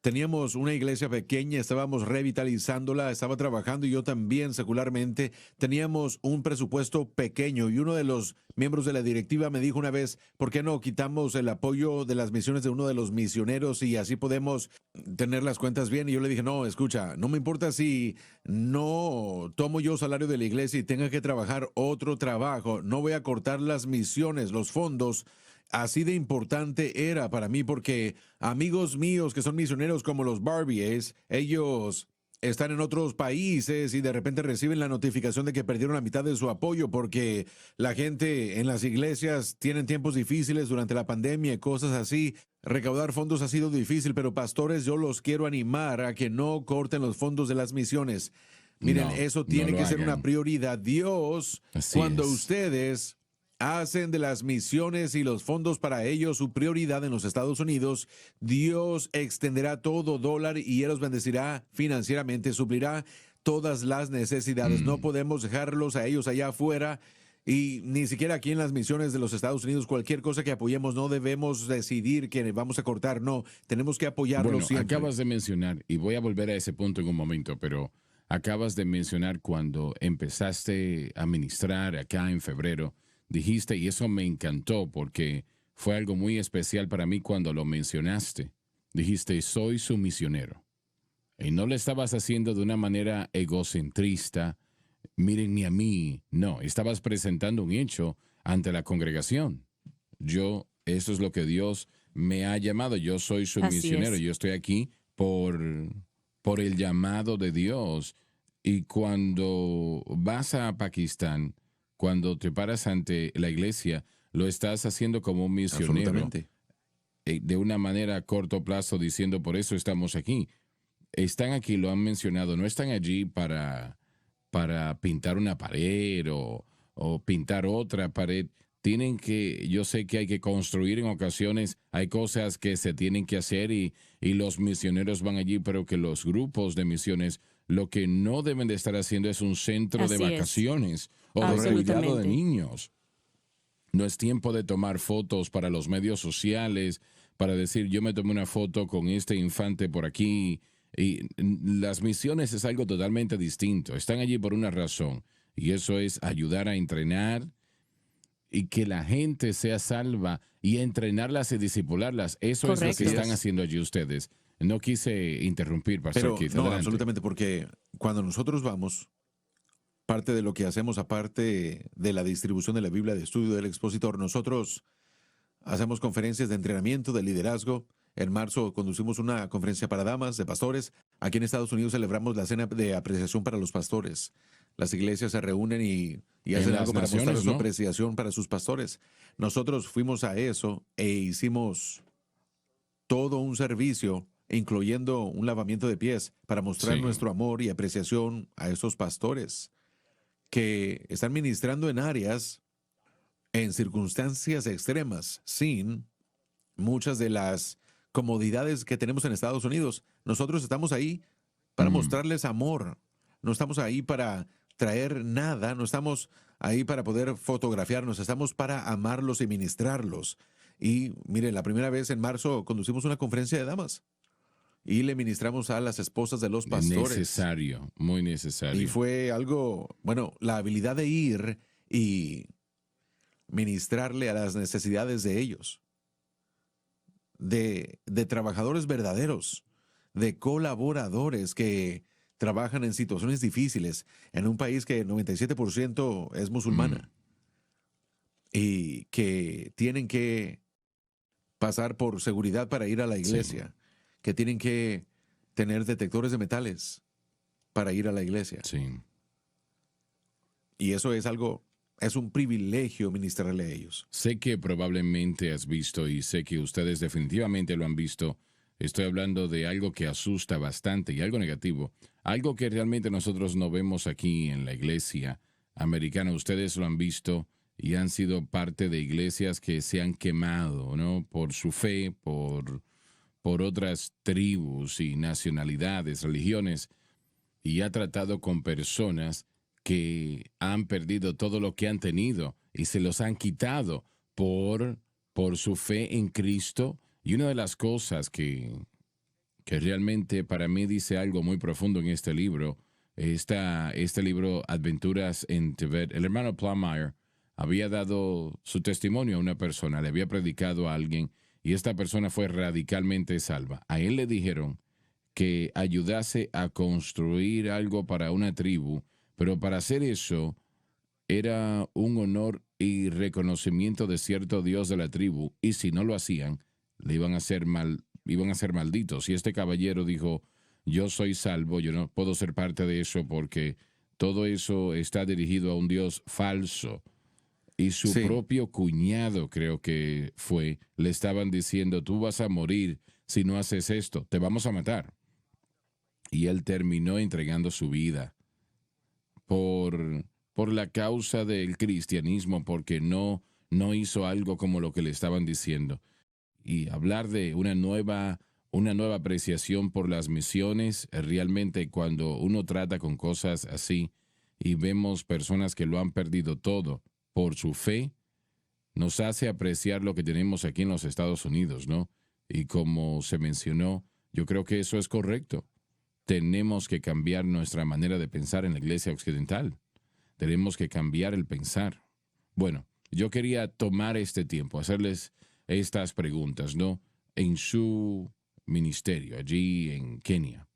teníamos una iglesia pequeña, estábamos revitalizándola, estaba trabajando y yo también secularmente. Teníamos un presupuesto pequeño y uno de los miembros de la directiva me dijo una vez, ¿por qué no quitamos el apoyo de las misiones de uno de los misioneros y así podemos tener las cuentas bien? Y yo le dije, no, escucha, no me importa si no tomo yo salario de la iglesia y tenga que trabajar otro trabajo. No voy a cortar las misiones, los fondos. Así de importante era para mí porque amigos míos que son misioneros como los Barbies, ellos están en otros países y de repente reciben la notificación de que perdieron la mitad de su apoyo porque la gente en las iglesias tienen tiempos difíciles durante la pandemia y cosas así. Recaudar fondos ha sido difícil, pero pastores, yo los quiero animar a que no corten los fondos de las misiones. Miren, No, eso no tiene lo que ser una hagan. prioridad. Dios, Así cuando es. ustedes hacen de las misiones y los fondos para ellos su prioridad en los Estados Unidos, Dios extenderá todo dólar y Él los bendecirá financieramente, suplirá todas las necesidades. No podemos dejarlos a ellos allá afuera y ni siquiera aquí en las misiones de los Estados Unidos, cualquier cosa que apoyemos, no debemos decidir que vamos a cortar, no, tenemos que apoyarlos Bueno, siempre. acabas de mencionar, y voy a volver a ese punto en un momento, pero acabas de mencionar cuando empezaste a ministrar acá en febrero, dijiste, y eso me encantó porque fue algo muy especial para mí cuando lo mencionaste. Dijiste, soy su misionero. Y no lo estabas haciendo de una manera egocentrista, mírenme a mí. No, estabas presentando un hecho ante la congregación. Eso es lo que Dios me ha llamado. Yo soy su Así misionero. es. Yo estoy aquí por el llamado de Dios. Y cuando vas a Pakistán, cuando te paras ante la iglesia, lo estás haciendo como un misionero, Absolutamente. de una manera a corto plazo, diciendo, por eso estamos aquí. Están aquí, lo han mencionado, no están allí para pintar una pared o pintar otra pared. Yo sé que hay que construir en ocasiones, hay cosas que se tienen que hacer y los misioneros van allí, pero que los grupos de misiones lo que no deben de estar haciendo es un centro de Así es. vacaciones o de cuidado de Absolutamente. niños. No es tiempo de tomar fotos para los medios sociales, para decir, yo me tomé una foto con este infante por aquí. Y las misiones es algo totalmente distinto. Están allí por una razón. Y eso es ayudar a entrenar y que la gente sea salva y entrenarlas y discipularlas. Eso es lo que Correcto. están haciendo allí ustedes. No quise interrumpir, Pastor Pero Keith. no, Adelante. absolutamente, porque cuando nosotros vamos, parte de lo que hacemos, aparte de la distribución de la Biblia, de estudio del expositor, nosotros hacemos conferencias de entrenamiento, de liderazgo. En marzo conducimos una conferencia para damas, de pastores. Aquí en Estados Unidos celebramos la cena de apreciación para los pastores. Las iglesias se reúnen y En hacen las algo para mostrar naciones, su ¿no? apreciación para sus pastores. Nosotros fuimos a eso e hicimos todo un servicio, incluyendo un lavamiento de pies, para mostrar Sí. nuestro amor y apreciación a esos pastores que están ministrando en áreas, en circunstancias extremas, sin muchas de las comodidades que tenemos en Estados Unidos. Nosotros estamos ahí para mostrarles amor. No estamos ahí para traer nada, no estamos ahí para poder fotografiarnos, estamos para amarlos y ministrarlos. Y miren, la primera vez en marzo conducimos una conferencia de damas y le ministramos a las esposas de los pastores. Necesario, muy necesario. Y fue algo, bueno, la habilidad de ir y ministrarle a las necesidades de ellos, de trabajadores verdaderos, de colaboradores que trabajan en situaciones difíciles en un país que el 97% es musulmana y que tienen que pasar por seguridad para ir a la iglesia, que tienen que tener detectores de metales para ir a la iglesia. Sí. Y eso es algo, es un privilegio ministrarle a ellos. Sé que probablemente has visto y sé que ustedes definitivamente lo han visto. Estoy hablando de algo que asusta bastante y algo negativo. Algo que realmente nosotros no vemos aquí en la iglesia americana. Ustedes lo han visto y han sido parte de iglesias que se han quemado, ¿no? Por su fe, por otras tribus y nacionalidades, religiones. Y ha tratado con personas que han perdido todo lo que han tenido y se los han quitado por su fe en Cristo. Y una de las cosas que realmente para mí dice algo muy profundo en este libro, este libro Aventuras en Tibet, el hermano Plummeyer había dado su testimonio a una persona, le había predicado a alguien y esta persona fue radicalmente salva. A él le dijeron que ayudase a construir algo para una tribu, pero para hacer eso era un honor y reconocimiento de cierto Dios de la tribu, y si no lo hacían, le iban a hacer malditos. Y este caballero dijo, yo soy salvo, yo no puedo ser parte de eso porque todo eso está dirigido a un Dios falso. Y su Sí. propio cuñado, creo que fue, le estaban diciendo, tú vas a morir si no haces esto, te vamos a matar. Y él terminó entregando su vida por la causa del cristianismo, porque no hizo algo como lo que le estaban diciendo. Y hablar de una nueva apreciación por las misiones, realmente cuando uno trata con cosas así y vemos personas que lo han perdido todo por su fe, nos hace apreciar lo que tenemos aquí en los Estados Unidos, ¿no? Y como se mencionó, yo creo que eso es correcto. Tenemos que cambiar nuestra manera de pensar en la iglesia occidental. Tenemos que cambiar el pensar. Bueno, yo quería tomar este tiempo, hacerles estas preguntas, ¿no? En su ministerio, allí en Kenia.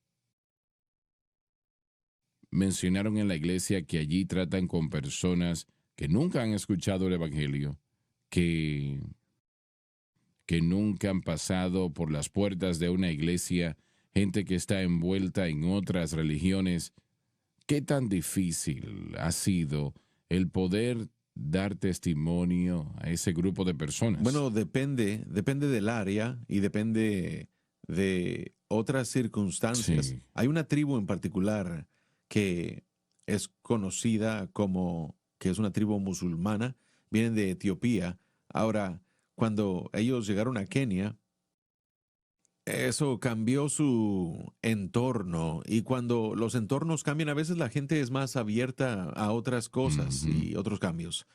Mencionaron en la iglesia que allí tratan con personas que nunca han escuchado el Evangelio, que nunca han pasado por las puertas de una iglesia, gente que está envuelta en otras religiones. ¿Qué tan difícil ha sido el poder dar testimonio a ese grupo de personas? Bueno, depende del área y depende de otras circunstancias. Sí. Hay una tribu en particular que es conocida como que es una tribu musulmana, vienen de Etiopía. Ahora, cuando ellos llegaron a Kenia, eso cambió su entorno, y cuando los entornos cambian, a veces la gente es más abierta a otras cosas y otros cambios.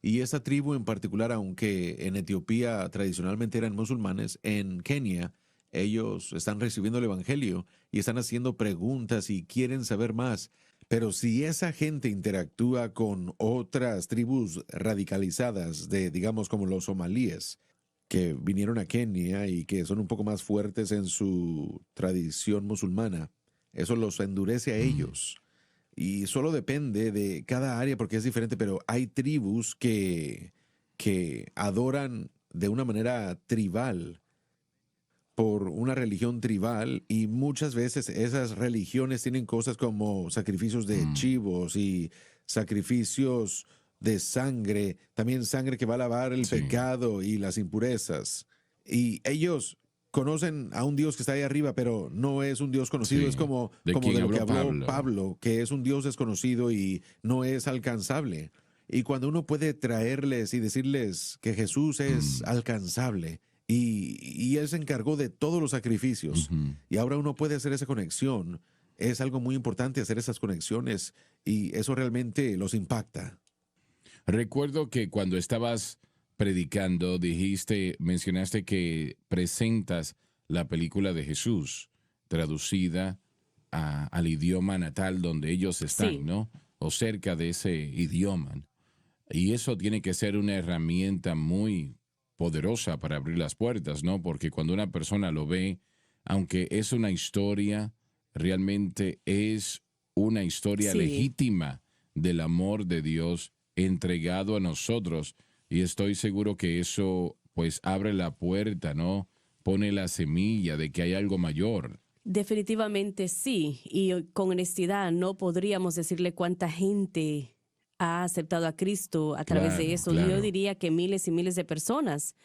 Y esa tribu en particular, aunque en Etiopía tradicionalmente eran musulmanes, en Kenia ellos están recibiendo el evangelio y están haciendo preguntas y quieren saber más. Pero si esa gente interactúa con otras tribus radicalizadas digamos, como los somalíes, que vinieron a Kenia y que son un poco más fuertes en su tradición musulmana, eso los endurece a ellos. Y solo depende de cada área porque es diferente, pero hay tribus que adoran de una manera tribal, por una religión tribal, y muchas veces esas religiones tienen cosas como sacrificios de chivos y sacrificios de sangre, también sangre que va a lavar el Sí. pecado y las impurezas. Y ellos conocen a un Dios que está ahí arriba, pero no es un Dios conocido. Sí. Es como ¿De como quién de lo que habló habló Pablo? Pablo, que es un Dios desconocido y no es alcanzable. Y cuando uno puede traerles y decirles que Jesús es alcanzable y Él se encargó de todos los sacrificios, Ujú. y ahora uno puede hacer esa conexión, es algo muy importante hacer esas conexiones, y eso realmente los impacta. Recuerdo que cuando estabas predicando, mencionaste que presentas la película de Jesús, traducida al idioma natal donde ellos están, Sí. ¿no? O cerca de ese idioma. Y eso tiene que ser una herramienta muy poderosa para abrir las puertas, ¿no? Porque cuando una persona lo ve, aunque es una historia, realmente es una historia Sí. legítima del amor de Dios entregado a nosotros. Y estoy seguro que eso pues abre la puerta, ¿no? Pone la semilla de que hay algo mayor. Definitivamente sí, y con honestidad no podríamos decirle cuánta gente ha aceptado a Cristo a través de Claro, eso. claro. Yo diría que miles y miles de personas.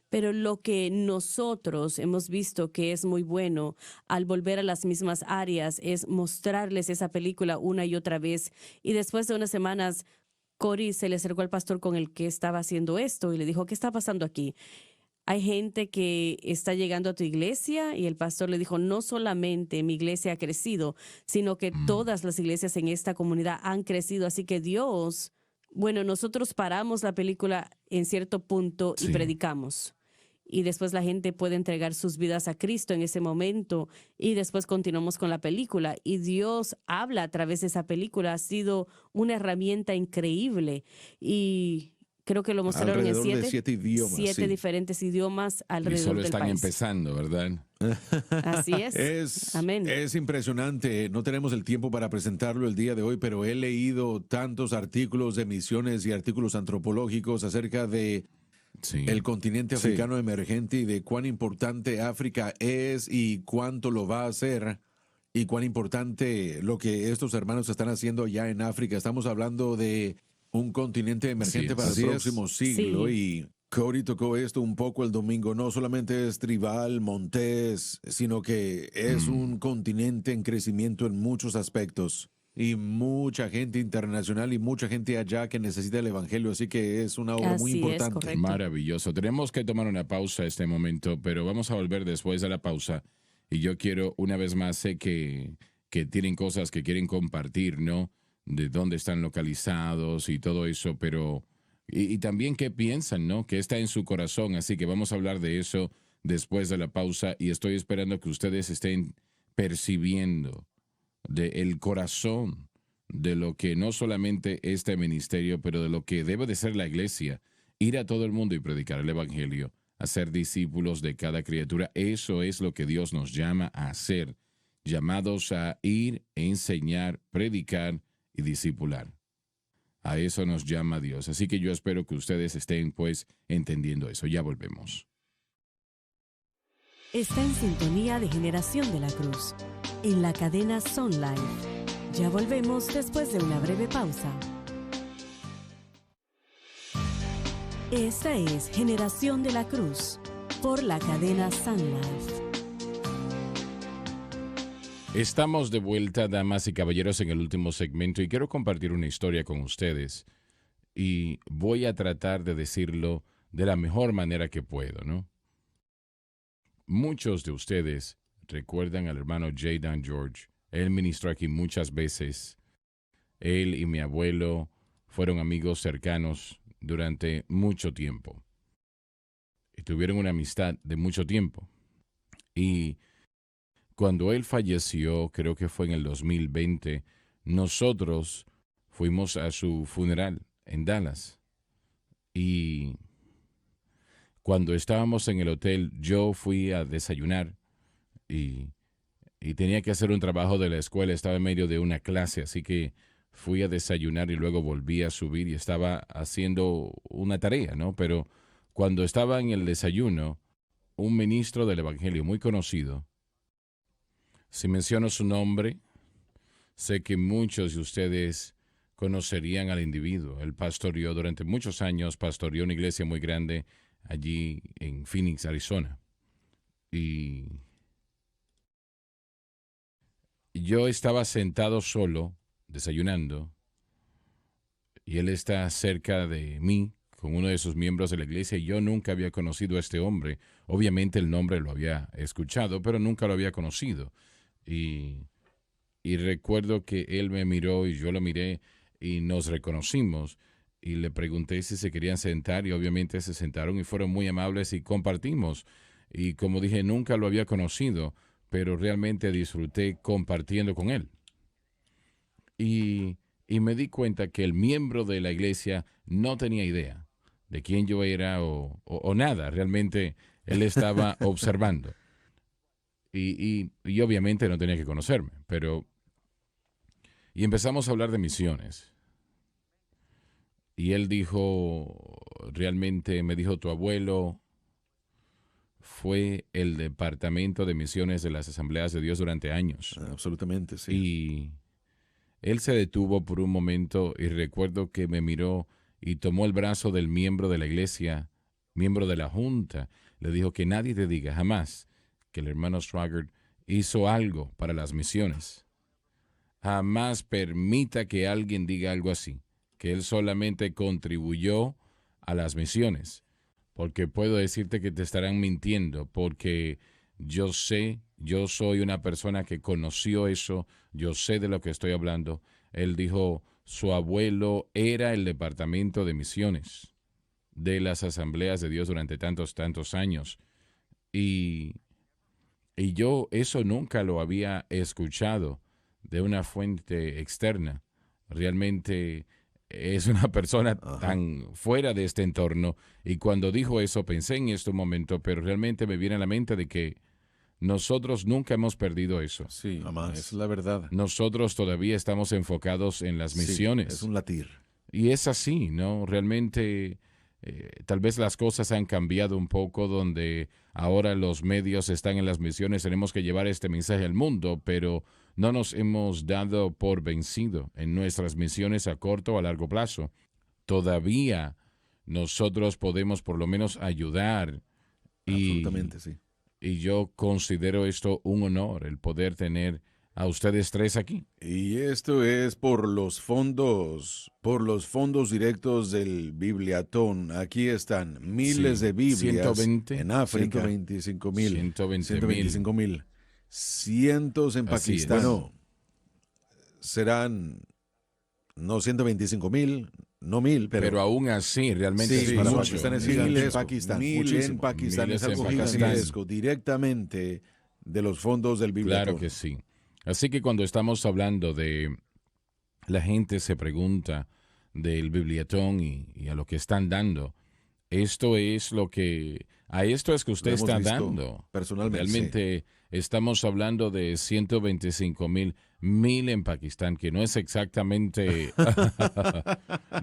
Pero lo que nosotros hemos visto que es muy bueno al volver a las mismas áreas es mostrarles esa película una y otra vez. Y después de unas semanas, Cory se le acercó al pastor con el que estaba haciendo esto y le dijo, ¿qué está pasando aquí? Hay gente que está llegando a tu iglesia, y el pastor le dijo, no solamente mi iglesia ha crecido, sino que todas las iglesias en esta comunidad han crecido. Así que Dios, bueno, nosotros paramos la película en cierto punto y Sí. predicamos. Y después la gente puede entregar sus vidas a Cristo en ese momento, y después continuamos con la película. Y Dios habla a través de esa película. Ha sido una herramienta increíble. Y creo que lo mostraron en Alrededor de 7 idiomas. siete Sí. diferentes idiomas Y alrededor solo del están país. empezando, ¿verdad? Así es. Amén. Es impresionante. No tenemos el tiempo para presentarlo el día de hoy, pero he leído tantos artículos de misiones y artículos antropológicos acerca de Sí. el continente Sí. africano emergente y de cuán importante África es y cuánto lo va a hacer. y cuán importante lo que estos hermanos están haciendo ya en África. Estamos hablando de un continente emergente para el así es. próximo siglo. Sí. Y Cody tocó esto un poco el domingo. No solamente es tribal, montés, sino que es un continente en crecimiento en muchos aspectos. Y mucha gente internacional y mucha gente allá que necesita el evangelio. Así que es una obra muy Así es, importante. correcto. Maravilloso. Tenemos que tomar una pausa a este momento, pero vamos a volver después de la pausa. Y yo quiero, una vez más, sé que tienen cosas que quieren compartir, ¿no? De dónde están localizados y todo eso, pero... Y también qué piensan, ¿no? ¿Qué está en su corazón? Así que vamos a hablar de eso después de la pausa y estoy esperando que ustedes estén percibiendo del corazón de lo que no solamente este ministerio, pero de lo que debe de ser la iglesia, ir a todo el mundo y predicar el evangelio, hacer discípulos de cada criatura. Eso es lo que Dios nos llama a hacer, llamados a ir, enseñar, predicar y discipular. A eso nos llama Dios. Así que yo espero que ustedes estén pues entendiendo eso. Ya volvemos. Está en sintonía de Generación de la Cruz, en la cadena Sun Life. Ya volvemos después de una breve pausa. Esta es Generación de la Cruz, por la cadena Sun Life. Estamos de vuelta, damas y caballeros, en el último segmento y quiero compartir una historia con ustedes. Y voy a tratar de decirlo de la mejor manera que puedo, ¿no? Muchos de ustedes recuerdan al hermano J. Dan George. Él ministró aquí muchas veces. Él y mi abuelo fueron amigos cercanos durante mucho tiempo. Y tuvieron una amistad de mucho tiempo. Y cuando él falleció, creo que fue en el 2020, nosotros fuimos a su funeral en Dallas. Y cuando estábamos en el hotel, yo fui a desayunar y tenía que hacer un trabajo de la escuela, estaba en medio de una clase, así que fui a desayunar y luego volví a subir y estaba haciendo una tarea, ¿no? Pero cuando estaba en el desayuno, un ministro del Evangelio muy conocido, si menciono su nombre, sé que muchos de ustedes conocerían al individuo. Él pastoreó durante muchos años, pastoreó una iglesia muy grande allí en Phoenix, Arizona. Y yo estaba sentado solo, desayunando, y él está cerca de mí, con uno de sus miembros de la iglesia, y yo nunca había conocido a este hombre. Obviamente el nombre lo había escuchado, pero nunca lo había conocido. Y recuerdo que él me miró y yo lo miré y nos reconocimos. Y le pregunté si se querían sentar y obviamente se sentaron y fueron muy amables y compartimos. Y como dije, nunca lo había conocido, pero realmente disfruté compartiendo con él. Y me di cuenta que el miembro de la iglesia no tenía idea de quién yo era o nada. Realmente él estaba observando. Y obviamente no tenía que conocerme, pero... Y empezamos a hablar de misiones. Y él dijo, realmente me dijo, tu abuelo fue el departamento de misiones de las Asambleas de Dios durante años. Absolutamente, sí. Y él se detuvo por un momento y recuerdo que me miró y tomó el brazo del miembro de la iglesia, miembro de la junta. Le dijo que nadie te diga jamás que el hermano Swaggart hizo algo para las misiones. Jamás permita que alguien diga algo así, que él solamente contribuyó a las misiones, porque puedo decirte que te estarán mintiendo, porque yo sé, yo soy una persona que conoció eso, yo sé de lo que estoy hablando. Él dijo, su abuelo era el departamento de misiones de las Asambleas de Dios durante tantos años. Y yo eso nunca lo había escuchado de una fuente externa. Realmente es una persona tan fuera de este entorno. Y cuando dijo eso, pensé en este momento, pero realmente me viene a la mente de que nosotros nunca hemos perdido eso. Sí, Jamás. es la verdad. Nosotros todavía estamos enfocados en las Sí, misiones. es un latir. Y es así, ¿no? Realmente tal vez las cosas han cambiado un poco, donde ahora los medios están en las misiones, tenemos que llevar este mensaje al mundo, pero no nos hemos dado por vencido en nuestras misiones a corto o a largo plazo. Todavía nosotros podemos por lo menos ayudar Absolutamente, sí. y yo considero esto un honor, el poder tener a ustedes tres aquí. Y esto es por los fondos directos del Bibliatón. Aquí están miles Sí, de Biblias 120, en África. 125 mil. Cientos en Así es. Pakistán. Bueno, serán no 125 mil, no mil, Pero aún así, realmente sí, es para mucho. Pakistán es Miles gigantesco. En Pakistán Miles es algo en Pakistán. gigantesco, directamente de los fondos del Bibliatón. Claro que sí. Así que cuando estamos hablando de, la gente se pregunta del Bibliatón y a lo que están dando, esto es lo que, a esto es que usted Lo hemos está visto dando. personalmente. Realmente estamos hablando de 125,000 en Pakistán, que no es exactamente,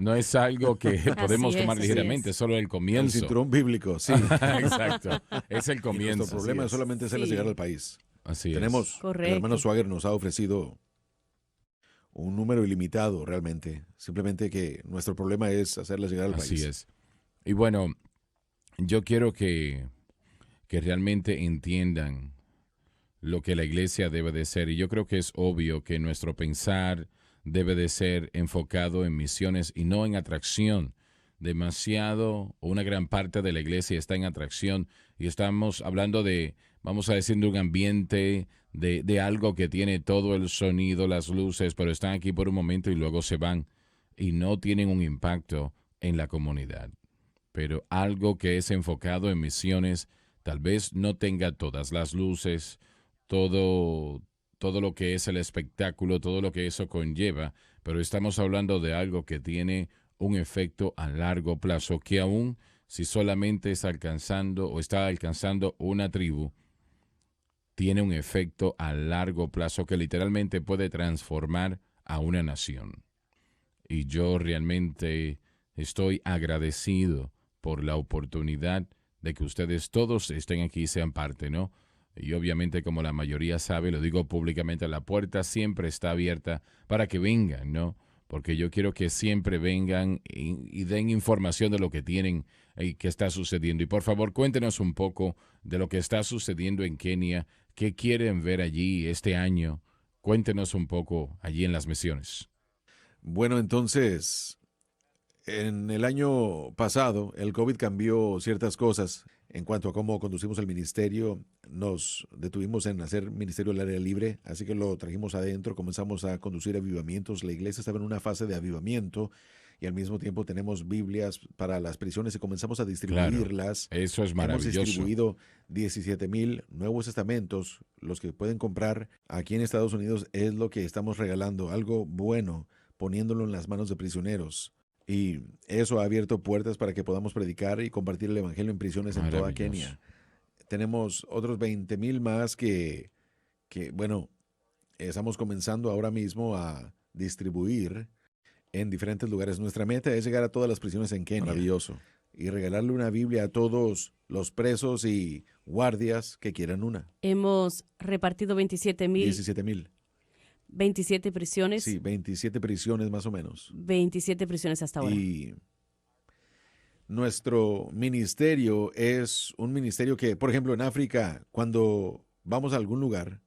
no es algo que podemos tomar ligeramente, es solo el El comienzo. cinturón bíblico, sí. Exacto, es el Y comienzo. nuestro problema así es solamente hacerles llegar al país. Así es. Tenemos, el Correcto. hermano Swagger nos ha ofrecido un número ilimitado realmente. Simplemente que nuestro problema es hacerles llegar al país. Así es. Y bueno, yo quiero que realmente entiendan lo que la iglesia debe de ser. Y yo creo que es obvio que nuestro pensar debe de ser enfocado en misiones y no en atracción. Demasiado, o una gran parte de la iglesia está en atracción y estamos hablando de, vamos a decir, de un ambiente, de algo que tiene todo el sonido, las luces, pero están aquí por un momento y luego se van y no tienen un impacto en la comunidad. Pero algo que es enfocado en misiones, tal vez no tenga todas las luces, todo lo que es el espectáculo, todo lo que eso conlleva, pero estamos hablando de algo que tiene un efecto a largo plazo, que aún si solamente está alcanzando una tribu, tiene un efecto a largo plazo que literalmente puede transformar a una nación. Y yo realmente estoy agradecido por la oportunidad de que ustedes todos estén aquí y sean parte, ¿no? Y obviamente, como la mayoría sabe, lo digo públicamente, la puerta siempre está abierta para que vengan, ¿no? Porque yo quiero que siempre vengan y den información de lo que tienen y qué está sucediendo. Y por favor, cuéntenos un poco de lo que está sucediendo en Kenia, qué quieren ver allí este año. Cuéntenos un poco allí en las misiones. Bueno, entonces, en el año pasado, el COVID cambió ciertas cosas en cuanto a cómo conducimos el ministerio. Nos detuvimos en hacer ministerio al aire libre, así que lo trajimos adentro, comenzamos a conducir avivamientos. La iglesia estaba en una fase de avivamiento y al mismo tiempo tenemos Biblias para las prisiones y comenzamos a distribuirlas. Claro, eso es maravilloso. Hemos distribuido 17,000 Nuevos Testamentos. Los que pueden comprar aquí en Estados Unidos es lo que estamos regalando, algo bueno, poniéndolo en las manos de prisioneros. Y eso ha abierto puertas para que podamos predicar y compartir el evangelio en prisiones en toda Kenia. Tenemos otros 20,000 más que, bueno, estamos comenzando ahora mismo a distribuir en diferentes lugares. Nuestra meta es llegar a todas las prisiones en Kenia. Maravilloso. Y regalarle una Biblia a todos los presos y guardias que quieran una. Hemos repartido 27,000. 17,000. 27 prisiones. Sí, 27 prisiones más o menos. 27 prisiones hasta ahora. Y nuestro ministerio es un ministerio que, por ejemplo, en África, cuando vamos a algún lugar,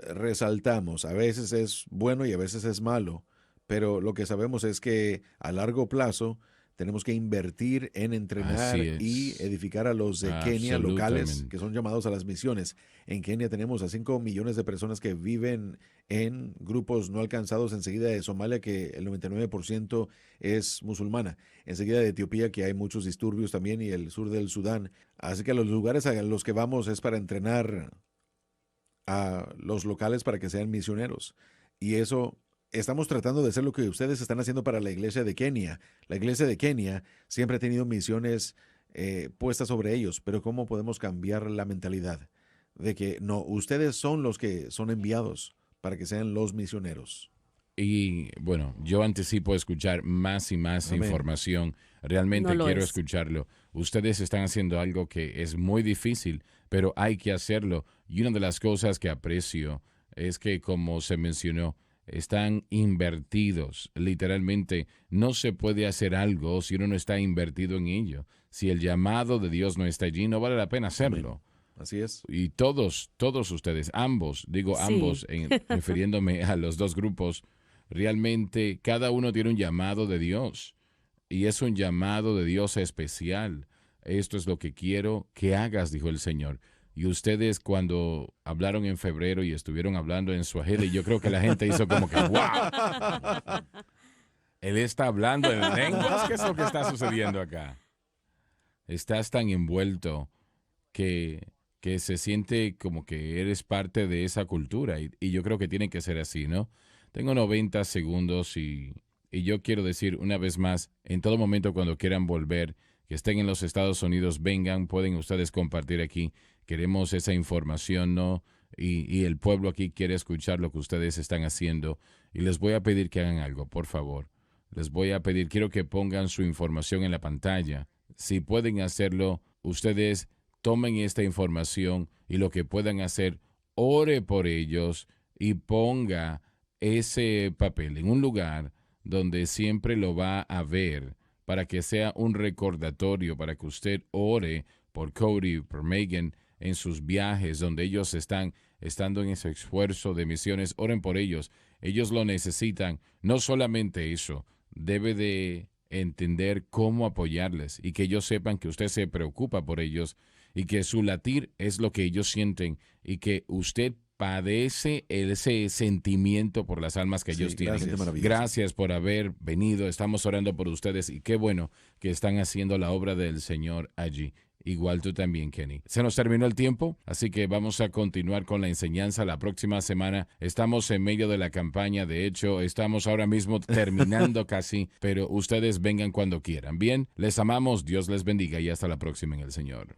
resaltamos, a veces es bueno y a veces es malo, pero lo que sabemos es que a largo plazo tenemos que invertir en entrenar y edificar a los de Kenia locales, que son llamados a las misiones. En Kenia tenemos a 5 millones de personas que viven en grupos no alcanzados, enseguida de Somalia, que el 99% es musulmana, enseguida de Etiopía, que hay muchos disturbios también, y el sur del Sudán. Así que los lugares a los que vamos es para entrenar a los locales para que sean misioneros. Y eso estamos tratando de hacer lo que ustedes están haciendo para la iglesia de Kenia. La iglesia de Kenia siempre ha tenido misiones puestas sobre ellos, pero ¿cómo podemos cambiar la mentalidad de que no, ustedes son los que son enviados para que sean los misioneros? Y bueno, yo anticipo escuchar más y más información. Realmente No quiero escucharlo. Ustedes están haciendo algo que es muy difícil, pero hay que hacerlo. Y una de las cosas que aprecio es que, como se mencionó, están invertidos. Literalmente, no se puede hacer algo si uno no está invertido en ello. Si el llamado de Dios no está allí, no vale la pena hacerlo. Amén. Así es. Y todos ustedes, ambos, digo Sí. ambos, refiriéndome a los dos grupos, realmente cada uno tiene un llamado de Dios. Y es un llamado de Dios especial. Esto es lo que quiero que hagas, dijo el Señor. Y ustedes cuando hablaron en febrero y estuvieron hablando en Swahili, yo creo que la gente hizo como que, ¡wow! Él está hablando en lenguas. ¿Qué es lo que está sucediendo acá? Estás tan envuelto que se siente como que eres parte de esa cultura. Y yo creo que tiene que ser así, ¿no? Tengo 90 segundos y yo quiero decir una vez más, en todo momento cuando quieran volver, que estén en los Estados Unidos, vengan, pueden ustedes compartir aquí. Queremos esa información, ¿no? Y el pueblo aquí quiere escuchar lo que ustedes están haciendo. Y les voy a pedir que hagan algo, por favor. Les voy a pedir, quiero que pongan su información en la pantalla. Si pueden hacerlo, ustedes tomen esta información y lo que puedan hacer, ore por ellos y ponga ese papel en un lugar donde siempre lo va a ver, para que sea un recordatorio, para que usted ore por Cody, por Megan, en sus viajes, donde ellos están estando en ese esfuerzo de misiones. Oren por ellos. Ellos lo necesitan. No solamente eso, debe de entender cómo apoyarles y que ellos sepan que usted se preocupa por ellos y que su latir es lo que ellos sienten y que usted padece ese sentimiento por las almas que ellos tienen. Gracias por haber venido. Estamos orando por ustedes y qué bueno que están haciendo la obra del Señor allí. Igual tú también, Kenny. Se nos terminó el tiempo, así que vamos a continuar con la enseñanza la próxima semana. Estamos en medio de la campaña, de hecho, estamos ahora mismo terminando casi, pero ustedes vengan cuando quieran. Bien, les amamos, Dios les bendiga y hasta la próxima en el Señor.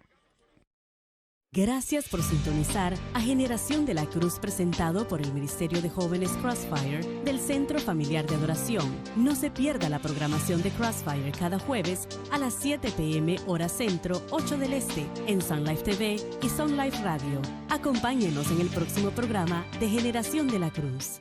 Gracias por sintonizar a Generación de la Cruz, presentado por el Ministerio de Jóvenes Crossfire del Centro Familiar de Adoración. No se pierda la programación de Crossfire cada jueves a las 7 p.m. hora centro, 8 del este, en Sun Life TV y Sun Life Radio. Acompáñenos en el próximo programa de Generación de la Cruz.